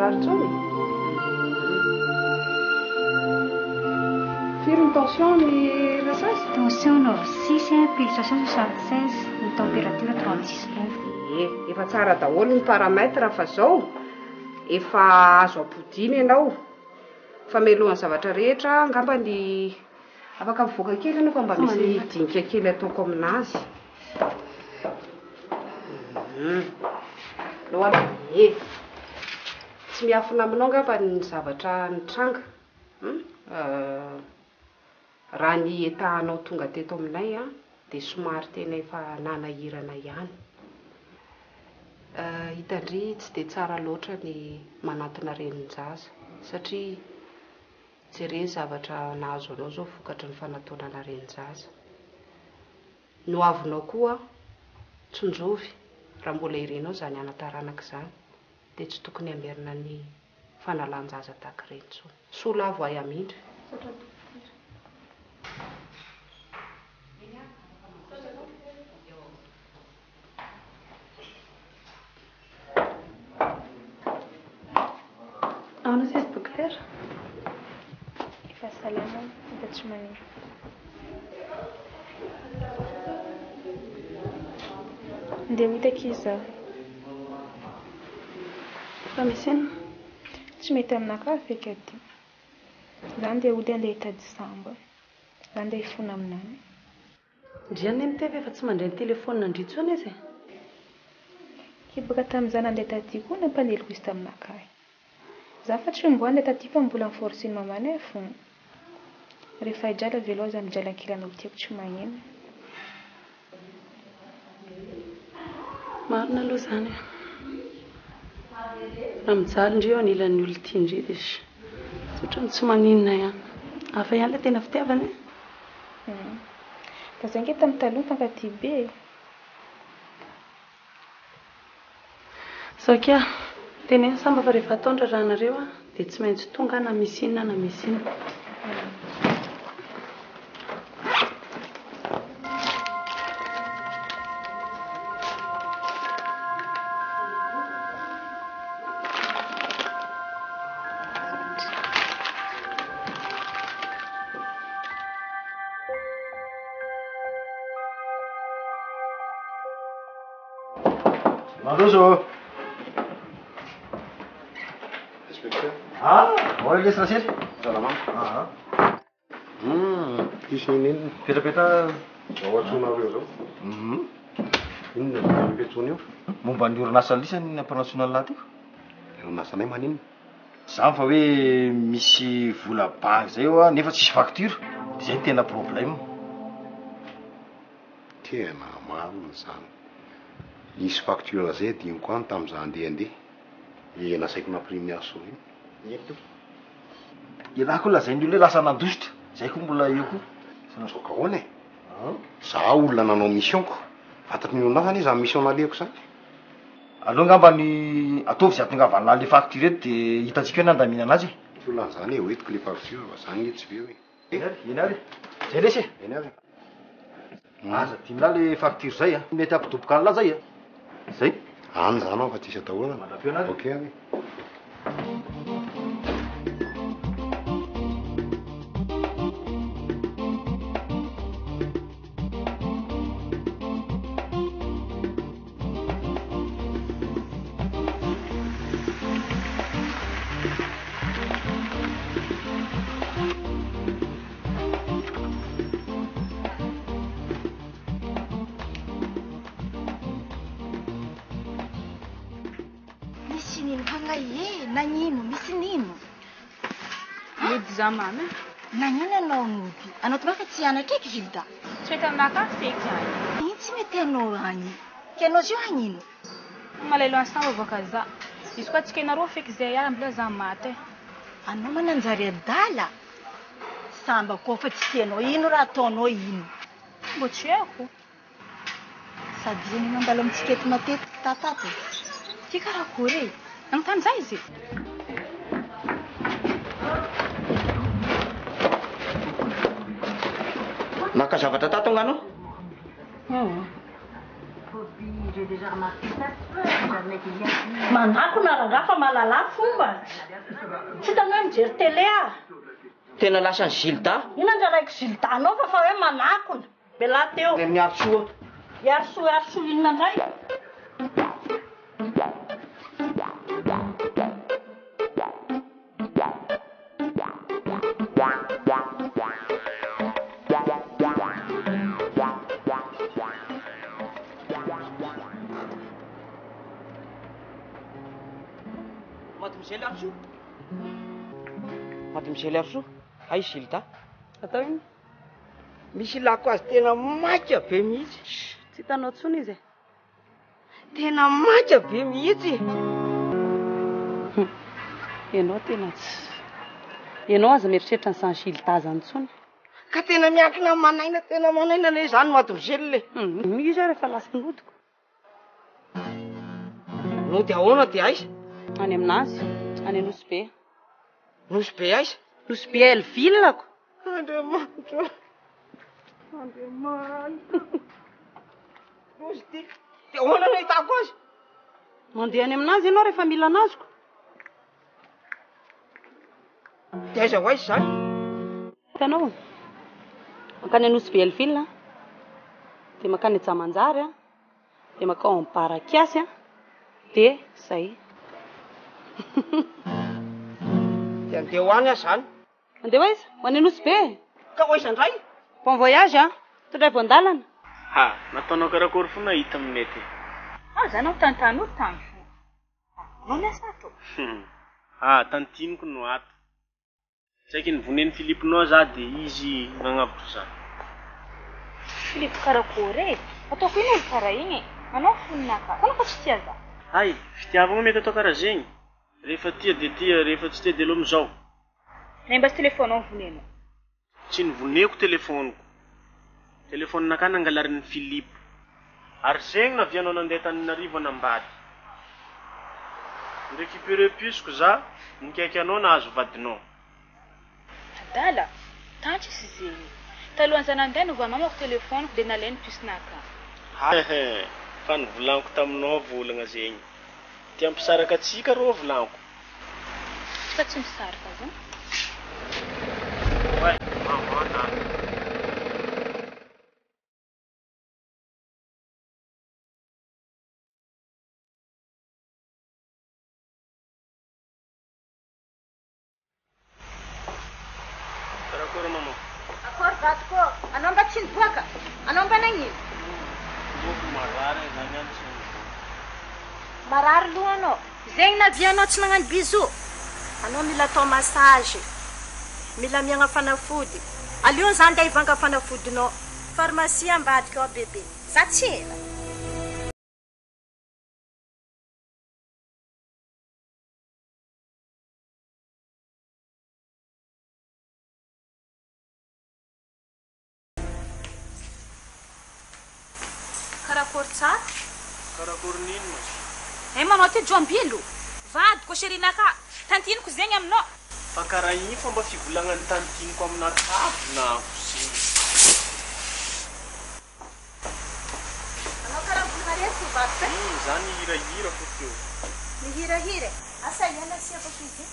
E: maromaro tsony. Firy ny tension ny rasazy?
P: Tension 6, pulsation 76, ny température 36.
E: Efa tsara daholo ny paramètre fa zao efa azo apodiny ianao. Fa melohany zavatra rehetra angamba ny afaka mivoaka kely ianao fa mba misy dinika kely ataoko aminazy. Loa tsy miafina aminao angamba ny zavatra nitranga. Raha ny etahanao tonga teto aminay dia somary tena efa nanahirana ihany. Hitandry tsy dia tsara loatra ny manatona renin-jaza satria jereny zavatra nahazo anao zao vokatry ny fanatonana renin-jaza. No avonao koa tsonjovy raha mbola irenao zany anataranaka izany dia tsy tokony hamerina ny fanalan-jaza tahaka ireny intsony. Sola avo ay amindry. Ahona saizy dokotera? Efa salama, hita tsy maniry. Andeha hoitako izy zaho. Fa misy tsy mety aminakahy feky aty. Za andeha hody andeha hitady samba. Za andeha hifona aminany.
N: Ndriany mitevy efa tsy mandray ny telefônina andritsona izy.
E: Kibaka tamin'iza nandeha taty koa nampaneliko izy taminakahy. Za fa tsy mboa andeha taty fa mbola miforceny mamanay fogna. Rehefa hidrala velo aza midrala ankilanao tiako tsy magneno.
N: Marina aloha zany. Mijaly indreo anilan'ny olona tia indreo dia ohatrany tsy maninona ihany. Hafa ihany ilay tena fitiavana.
E: Fa zay nge tamin'ny taloha fankaty be.
N: Sakia, teneny samba fa rehefa ataondra raha nareo dia tsy maintsy tonga na misy inona na misy inona.
F: Maroso. Inspecteur. Oi lesy rasely. Salama. Isy nini? Petrapetra ao antsonareo zao. Inona mipetsona io? Momba ny orinasa lisany ampanatsoana laha tiko. Orinasanay manino? Zany fa hoe misy vola banky zay eo nefa tsisy facture. Zay tena problème. Tena marina zany. Nisy facture zay diniko any tamin'izaho andeha. Nasaiko namprimy aso iny. Eto. Ialahy koa lazainy olona lasa nandositra. Zay koa mbola eo koa. Sanosoka ahoana e? Za olona nanao missionko. Fantatry ny orinasa anie za mission naleko zany. Aleo ngamba ny ataovy izay ahatongavana le facture eto dia hitantsika hoe nandamina anazy. Olona zany hoe hoentiko le facture fa zany tsy be hoe. Eny ary. Zay lesy e. Eny ary. Aza tiana le facture zay mety ampidoboka an'la zay Zay? Any zany aho fa tsisy atahorana. Manapeo anazy. Okey ary.
B: Nagnino, misy nino?
E: Mody za mamy.
B: Nagnino anao mody? Anao toa ka tsy anatra eky Gilda?
E: Tsy mety aminakahy feky any.
B: Ino tsy mety anao any? Ke anao zio hagnino?
E: Malelo ansamba voaka za. Izy koa tsika inareo feky zay ihany mbola za maty.
B: Anao mananjary adala. Samba koa fa tsy tianao ino raha ataonao ino?
E: Mbo tsy haiko.
B: Sady iny mambala mitsikety matetika tatato.
E: Ty karakory? Nagntany za izy?
A: Naka zavatra tato ngano?
B: Manako naranga fa malala fomba. Tsy hitanao mijery télé ah.
A: Tena lasa ny Gilda.
B: Ina ndra raiky Gilda anao fa hoe manakona. Bela teo.
A: Miaro soa.
B: Iaro soa inona ndray?
A: Mademoiselle Arso, ay Gilda.
N: Atao iny?
A: Misy lako azy tena maika be mihitsy.
N: Tsy hitanao tsony izy e.
A: Tena maika be mihitsy.
N: Ianao tena tsy. Ianao aza mieritreritra ny San Gilda zany tsony.
A: Ka tena miankina manaina le zany mademoiselle.
N: Misy rehefa lasa nodiko.
A: Nody ahoana dia aiza?
N: Any aminazy, any Nosy Be.
A: Nosy Be aiza?
N: Nosy Be Elville-ko.
A: Andriamanitra. Andriamanitra. Nosy ty. Dia ahoana no hitako azy?
N: Mandeha any aminazy ianao rehefa mila anazoko.
A: Dia aiza ho aiza zany?
N: Hitanao, makany Nosy Be Elville, dia makany Jamanjary, dia makao Ambarakiasy, dia zay.
A: Dia andeha ho any azy zany.
N: Andeha ho aiza? Ho any Nosy Be.
A: Ka ho aiza indray?
N: Bon voyage tondray voandalana.
C: Ha, nataonao karakory fo nahita aminety.
B: Zany aho tanontany tany fo. Anao miasa ato?
C: Tantiniko no ato. Tsaiky nivonen'ny Filipinao za dia izy nagnavotro zany.
K: Filipo karakory e? Ataoko ino olo karaha igny? Anao foninaka. Tanao fa tsy tia za.
C: Hay, fitiavagna mety atao karaha zegny. Rehefa tia dia tia, rehefa tsy tia dia lomo zao.
K: Nemba sy telefonao voneno.
C: Tsy nivoneko telefoniko. Telefoninaka nangalarin'ny Filipo. Ary zegny navianao nandeha Taninarivo anambady. Nirécupéré puisque za nikaiky anao nahazo vadinao.
K: Adala, tanty sy zegny. Talohan'ny za nandeha novamamako telefoniko dia nalainy pusinaka.
C: Fa nivolaniko taminao volagna zegny. Tia ampisaraka atsika rô volaniko.
K: Fa tsy misaraka zany.
C: Ouais, maman. Karakory maman?
B: Akory vatiko, anao mba tsy niboaka? Anao mba nagnino?
C: Boko marary zany any tsy.
B: Marary lohanao. Zegny na vianao tsy nagnano bisou. Anao mila atao massage. Mila miagna fanafody. Alio zany ndeha hivanga fanafodinao. Pharmacie ambadika ao bebe. Za tsy ela. Karakory tsara?
C: Karakory nino mas?
K: Manao ty joambilo. Vadiko sherinaka. Tantiniko zegny aminao.
C: Fa karaha igny fomba fivolagnan'ny tantiniko amin'akavona kusiny.
B: Anao karaha volonaretsy vadiko.
C: Zany hirahira fo teo.
B: Mihirahira. Asa ihany asiako izy.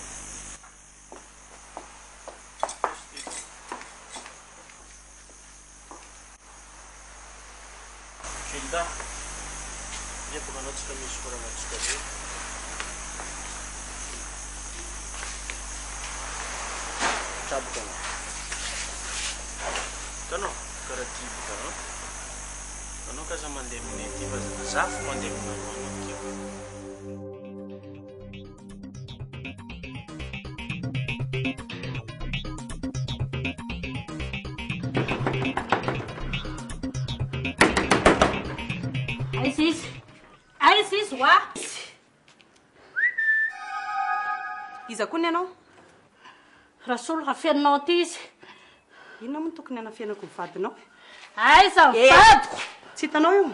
C: Gilda, dia bukan atas kami seorang atas kami. Cabut Kano, karati bukan. Kano kasi mandem ni tiba zaf mandem na manukio.
B: Isis wa?
N: Iza koa ny anao?
B: Rasolo rafianao ty izy.
N: Inona moa tokony hanafianako ny vadinao?
B: Aiza ny vadiko?
N: Tsy hitanao io?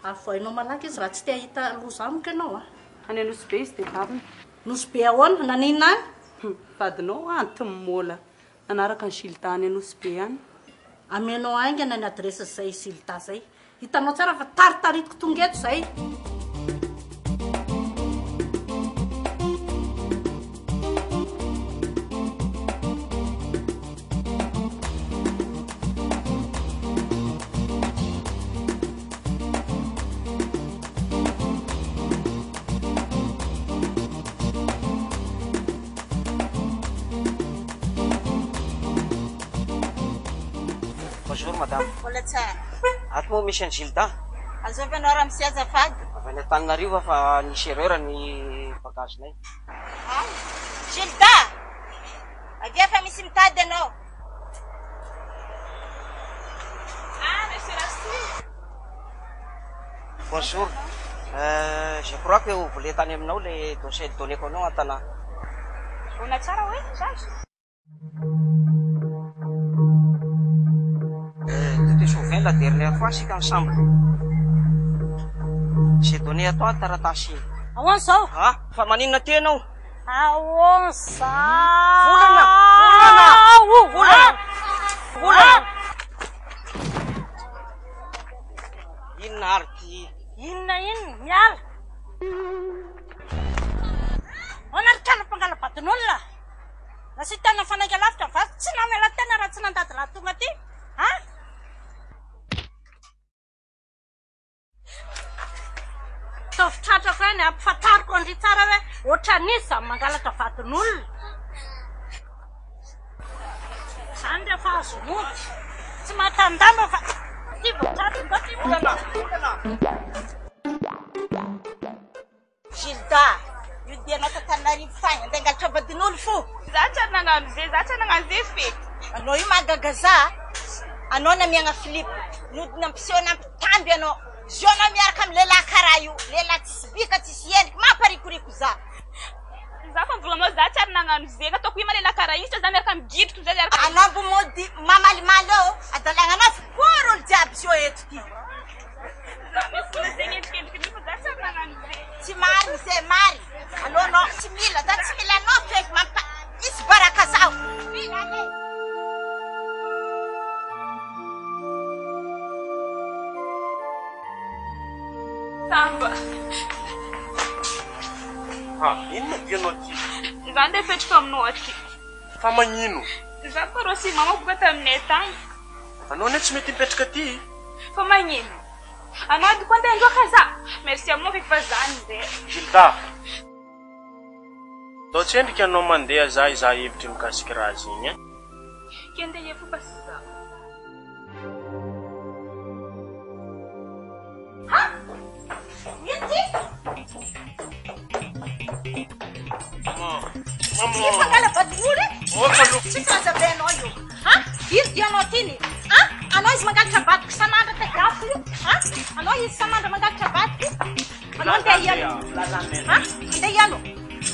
B: Avoainao malaky izy raha tsy te hahita loza amiko ianao.
N: Any Nosy Be izy dia vaviny.
B: Nosy Be ahoana? Nanina any?
N: Vadinao antimola. Nanaraka ny Gilda any Nosy Be any.
B: Amenao aingana ny adresa zay Gilda zay. hitanao tsara fa taritaritiko tonga eto zay.
A: Bonjour madame.
B: Mbola tsara.
A: Ato moa misy an Gilda.
B: Azovy anao raha misy azafady.
A: Avy any Antananarivo fa nisy erreur ny bagagenay.
B: Gilda! Avia fa misy mitady anao.
K: Monsieur Rassi.
A: Bonjour. Je crois que vous voulez tany aminao le dossier donné-ko anao an-tanà.
K: Ona tsara hoe, zaza.
A: Tu te souviens la dernière fois c'est qu'ensemble j'ai donné à toi taratasy.
B: Aonsa?
A: Ah, fa maninona ty anao?
B: Aonsa?
A: Volana! Inona ary ty?
B: Inona miala? Anarikana mpangalabatin'olona. Nasy tana fanaiky lavitra va tsy namela tena raha tsy nandady raha tonga ty. Ha? Tafitratrako eny ampifantariko andry tsara hoe ohatra nisy mangalatra vatin'olona. Zany rehefa azonody. Tsy matandamba fa ty voatratrako ty volana. Gilda, io dia anao Tananarivo fagny andeha angalatra vadin'olo fo.
K: Za tsy ary nagnano zay, za tsy nagnano zay fety.
B: Anao io mahagaga za. Anao namiagna Philippe, nodina ampiseho nampitamby anao. Ziona miaraka amin'ny lehilahy karaha io, lehilahy tsisy bika tsisy endriky, mamparikoriko za.
K: Za fa volanao za tsy ary nagnano zay, ataoko io lehilahy karaha io, za miaraka migidriko zay miaraka.
B: Anao mbo mody mamalimaly eo, adalagna anao fipory olo jiaby zio eto ty.
K: Za misy zay endrikendriky io fa za tsy ary nagnano zay.
B: Tsy mariny zay mary. Allo anao tsy mila, za tsy mila anao feky misy baraka zao. Mila lay.
K: Samba.
C: Inona dia anao ty?
K: Za ndeha fetriko aminao aty.
C: Fa magnino?
K: Za parô sy mama boka taminay tany.
C: Anao ane tsy mety mipetraka ty?
K: Fa magnino? Anao ady koa andeha androaka za. Merci aminao feky fa za andeha.
C: Gilda. Dao tsy endrika anao mandeha za hevitry mikasiky raha zigny e.
K: Ke andeha efa basi za.
B: Io fangalabadin'olo e? Tsy kazabe anao io. Izy dia anao tiny. Anao izy mangalatra vadiko isan'andro te gafo io. Anao izy isan'andro mangalatra vadiko. Anao andeha iano. Andeha iano.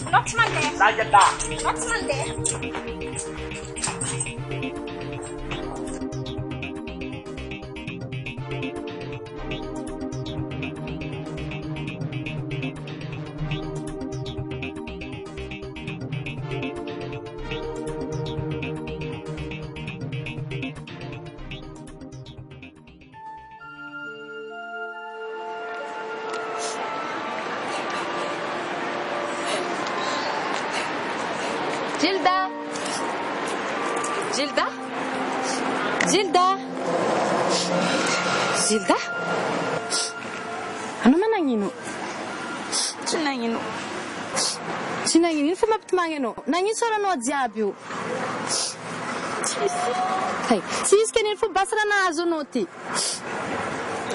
B: Anao tsy mandeha. Anao tsy mandeha.
Q: Gilda! Gilda? Gilda? Gilda? Ano man nagnino?
K: Tsy nagnino.
Q: Tsy nagnino? Ino fa mampitomagny anao? Nagnino soranao jiaby io?
K: Tsisy.
Q: Hay, tsisy ka nino fo basy raha nahazo anao ty.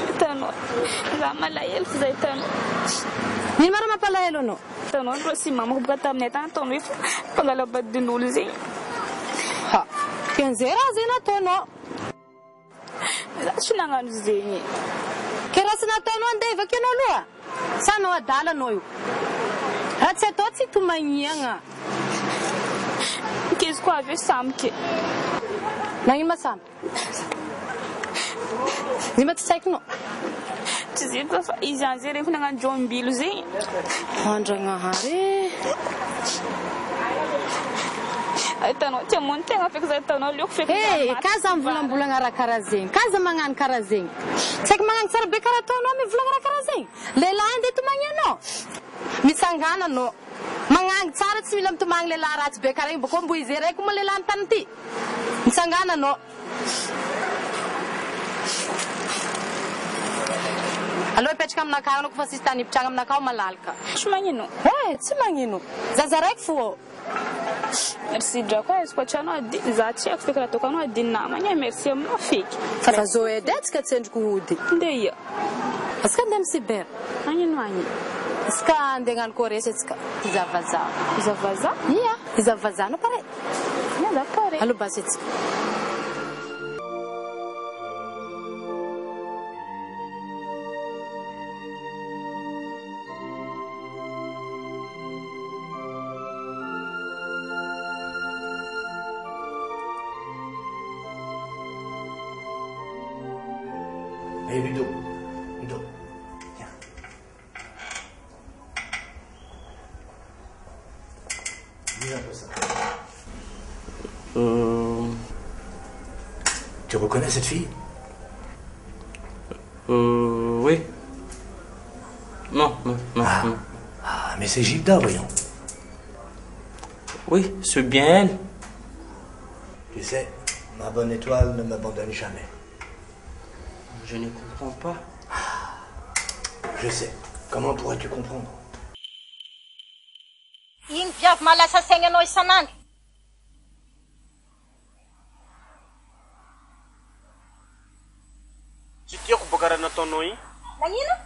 K: Hitanao, za malahelo fa za hitanao.
Q: Ino mara mampalahelo anao?
K: Hitanao ndro sy mamako boka taminay tany ataonao hoe fangalabadin'olo zegny.
Q: Ha, ken'izay raha zay nataonao.
K: Za tsy nagnano zegny.
Q: Ke raha tsy nataonao andeha vaky anao aloha? Sa anao adala anao io? Raha tsy atao tsy tomagniagna.
K: Izy koa avy eo samike.
Q: Nagnino masamy? Izy mba tsy saikinao?
K: Tsy zay fa izy an'izay rehefa nagnano jombilo zegny.
Q: Andragnahary.
K: Hitanao tia moa ny tegna feky za hitanao leoko feky.
Q: Kaza mivolambolagna raha karaha zegny. Kaza magnano karaha zegny. Tsy haiko magnano tsara be karaha ataonao mivolagna raha karaha zegny. Lehilahy andeha tomagny anao. Mitsangana anao. Magnangy tsara tsy mila mitomagny lehilahy ratsy be karaha igny. Bako mbo izy raiky moa lehilahy ny tany ty. Mitsangana anao. Alô petraka aminakao anao fa sisy tany hipitranga aminakao malalaka.
K: Tsy magnino.
Q: Tsy magnino. Zaza raiky fô.
K: Merci drako izy koa trano adiny za tsy haiko feky raha ataoko anao adiny namagny merci aminao feky.
Q: Fa zo edy tsika tsendriko hody.
K: Ndeha ia.
Q: Aska andeha micyber.
K: Magnino agny.
Q: Iska andeha hagnano koresy atsika. Izavaza.
K: Izavaza?
Q: Ia. Izavaza anao pare.
K: Ia d'accord.
Q: Alô basy atsika.
I: Allez, Ludo. Ludo. Viens. Dis un peu ça. Tu reconnais cette fille?
C: Oui. Non.
I: Ah, mais c'est Gilda, voyons.
C: Oui, c'est bien elle.
I: Tu sais, ma bonne étoile ne m'abandonne jamais.
C: Je ne comprends pas.
I: Je sais. Comment pourrais-tu comprendre?
B: Iny viavy malasa saigny anao isan'andro.
H: Tsy tiako boka raha nataonao igny.
B: Nagnino?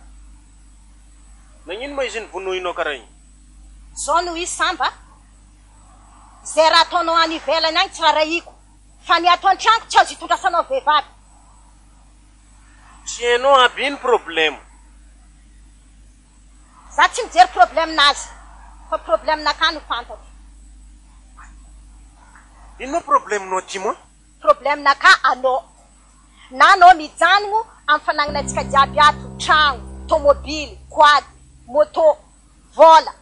H: Nagnino ma izy nivonoinao karaha igny?
B: Zao no izy samba. Zay raha ataonao any ivelany agny tsy rarahiko. Fa ny ato an-trano tsy azo hitondrasanao vehivavy.
H: Tsy hainao aby iny problème.
B: Za tsy mijery probleminazy. Fa probleminaka no fantatro.
H: Ino ma probleminao ty moa?
B: Probleminaka anao. Na anao mijanogno amin'ny fanagnanantsika jiaby ato, trano, tomobily, quad, moto, vola.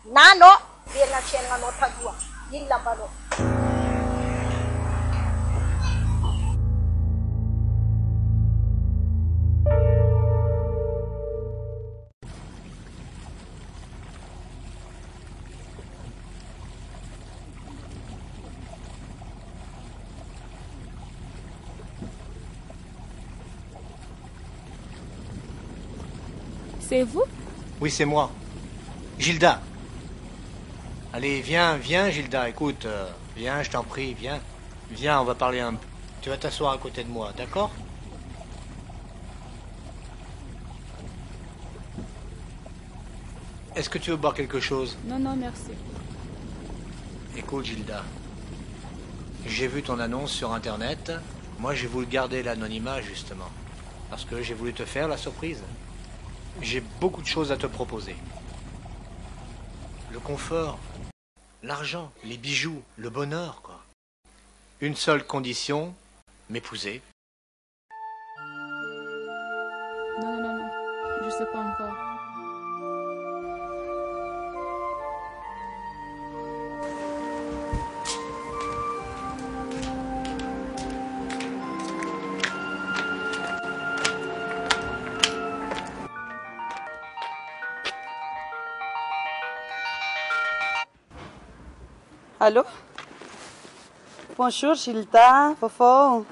B: Na anao verina fiainana anao taloha. Iny lambanao.
K: C'est vous?
I: Oui, c'est moi. Gilda. Allez, viens, Gilda. Écoute, viens, je t'en prie, viens. Viens, on va parler un peu. Tu vas t'asseoir à côté de moi, d'accord? Est-ce que tu veux boire quelque chose?
K: Non, merci.
I: Écoute, Gilda. J'ai vu ton annonce sur Internet. Moi, j'ai voulu garder l'anonymat, justement. Parce que j'ai voulu te faire la surprise. J'ai beaucoup de choses à te proposer. Le confort, l'argent, les bijoux, le bonheur, quoi. Une seule condition, m'épouser.
K: Non, je sais pas encore.
N: Allô? Bonjour Gilda, Fofo.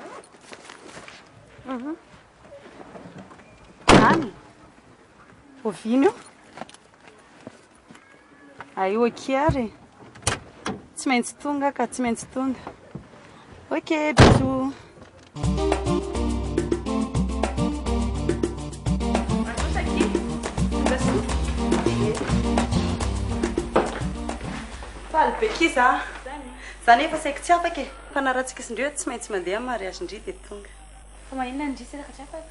N: Any? Ovinio? Io aky ary. Tsy maintsy tonga ka, tsy maintsy tonga. Ok, bisous. Bekiza. Zany efa saiko tsy afaka e. Fa na raha tsika indreo tsy maintsy mandeha mariage indri dia tonga.
K: Fa maninona indrisy rehefa tsy afaka?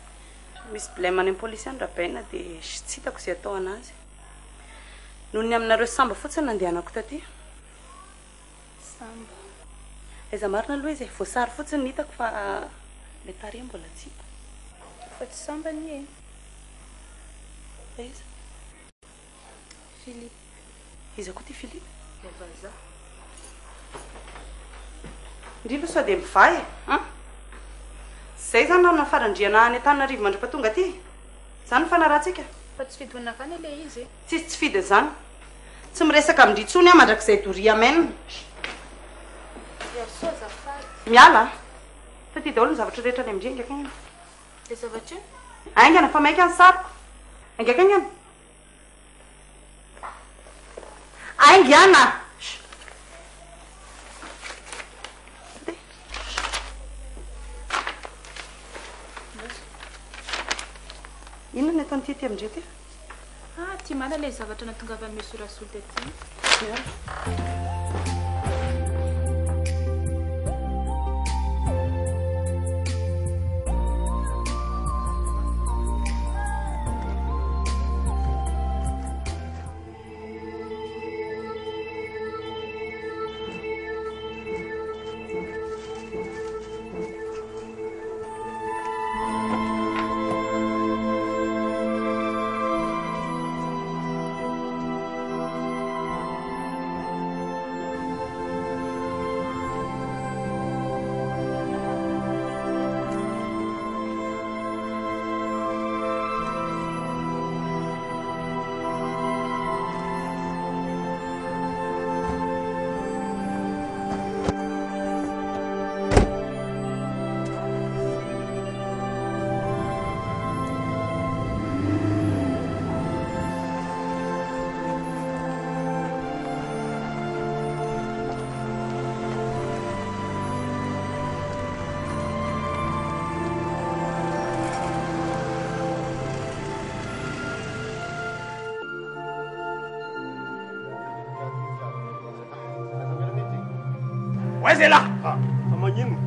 N: Misy blème any polisy any rabaina dia tsy hitako izay atao anazy. Noho ny aminareo samba fotsiny nandehanako taty.
K: Samba.
N: Aiza marina aloha izy e, voasary fotsiny ny hitako fa le tarehy mbola tsy hita.
K: Fa tsy samba ny e.
N: Aiza?
K: Philippe.
N: Iza koa ty Philippe?
K: Vaza.
N: Ndriva sao dia mivay zay zany na farandriana any Antananarivo mandra-pahatonga aty zany no fanarahantsika
K: fa tsy fidy vonakany ilay izy
N: tsisy tsy fidy zany tsy miresaka mindritsony a mandrakizay doria amenina miala fa ty daholo ny zavatra rehetra any amindre angaka any
K: le zavatra
N: aingana fa maika ny sariko angaka any any aingana inona ny ataony ty amindre ty
K: ty mana ilay zavatra natonga avy amin'ny sorasolika ty
H: Where's là? Magnino?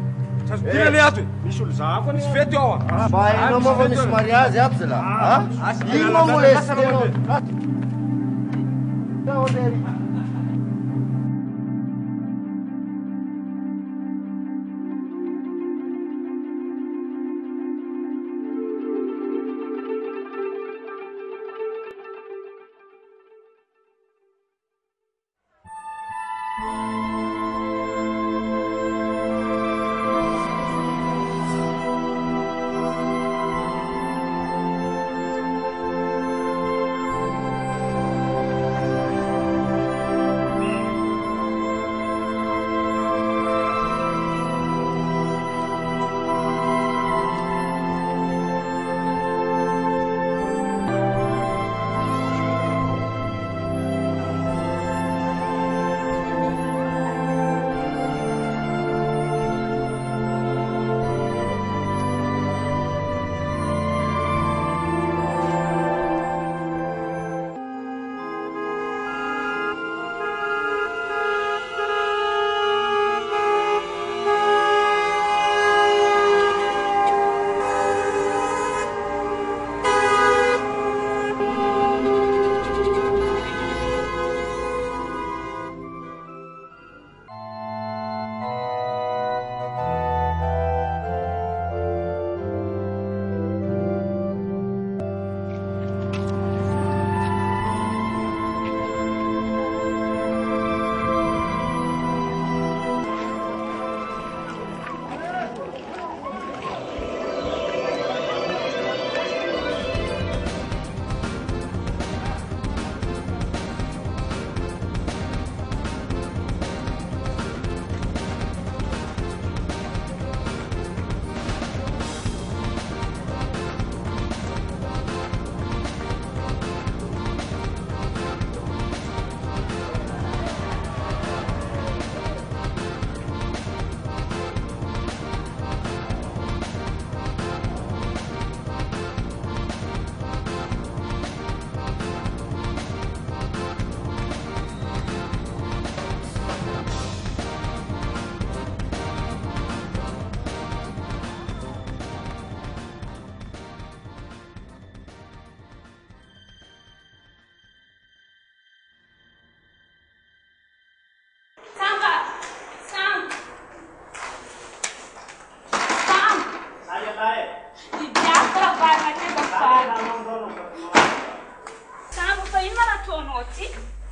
H: Tira le ato. Misy olo zako misy fety ao a.
J: Fa ino mo fa misy mariage ato zala. Ha? Ino mo mo lesy teno.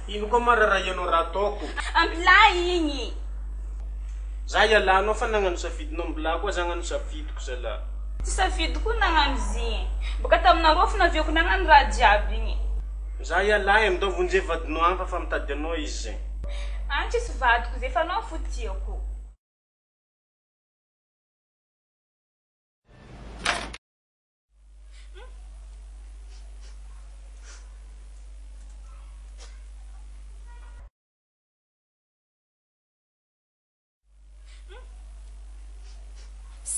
H: Ino koa marara ianao raha ataoko?
B: Ambilay igny.
C: Za ialano fa nagnano safidinao mbola koa za nagnano safidiko zalahy.
K: Tsy safidiko nagnano zigny. Boka taminareo fa naviako nagnano raha jiaby igny.
C: Za ialahy amindao vonjeo vadinao agny fa mitady anao izy zay.
K: Tsisy vadiko zay fa anao fotiako.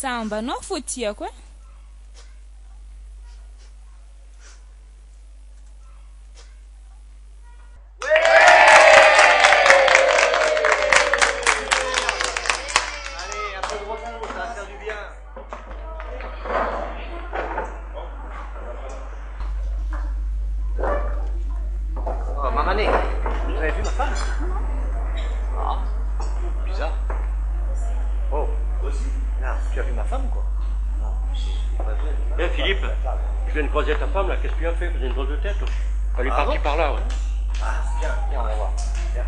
K: Samba anao fotiako e?
I: Mamané, vous avez vu ma femme? Ah, bizarre. Oh, aussi? Non, tu as vu ma femme, quoi? Non, c'est pas vrai.
R: Philippe, je viens de croiser ta femme, là, qu'est-ce que tu as fait? Vous avez une drôle de tête? Elle est partie par là, ouais.
I: Ah, viens, on va voir. Viens.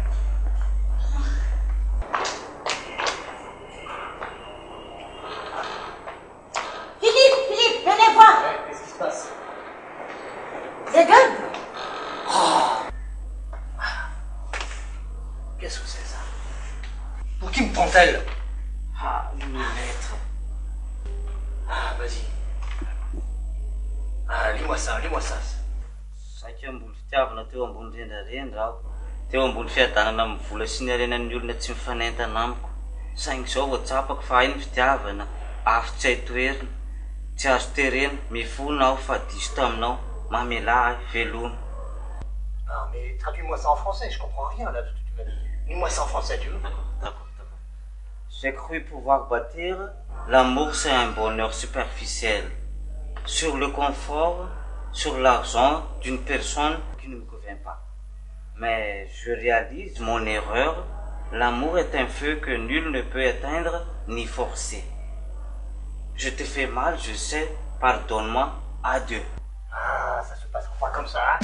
B: Philippe, venez voir.
I: Qu'est-ce qui se passe?
B: C'est good.
I: Qu'est-ce que c'est ça? Pour qui me prend-elle?
A: Ah, une lettre.
I: Ah, vas-y. Ah, lis-moi ça.
A: Saika ambony fitiavana teo ambony rendrarendra aho. Teo ambony fiadanana amin'ny vola sy ny arenan'ny olona tsy mifanentana amiko. Saingy zao vao tsapako fa iny fitiavana. Afo tsy hay toerina. Tsy azo terena. Mifona aho fa diso taminao. Mamela velono.
I: Ah, mais traduis-moi ça en français, je comprends rien là de ce que tu m'as dit. Lis-moi ça en français, tu veux?
A: D'accord. J'ai cru pouvoir bâtir. L'amour, c'est un bonheur superficiel. Sur le confort, sur l'argent d'une personne qui ne me convient pas. Mais je réalise mon erreur. L'amour est un feu que nul ne peut éteindre ni forcer. Je te fais mal, je sais. Pardonne-moi. Adieu.
I: Ah, ça se passera pas comme ça.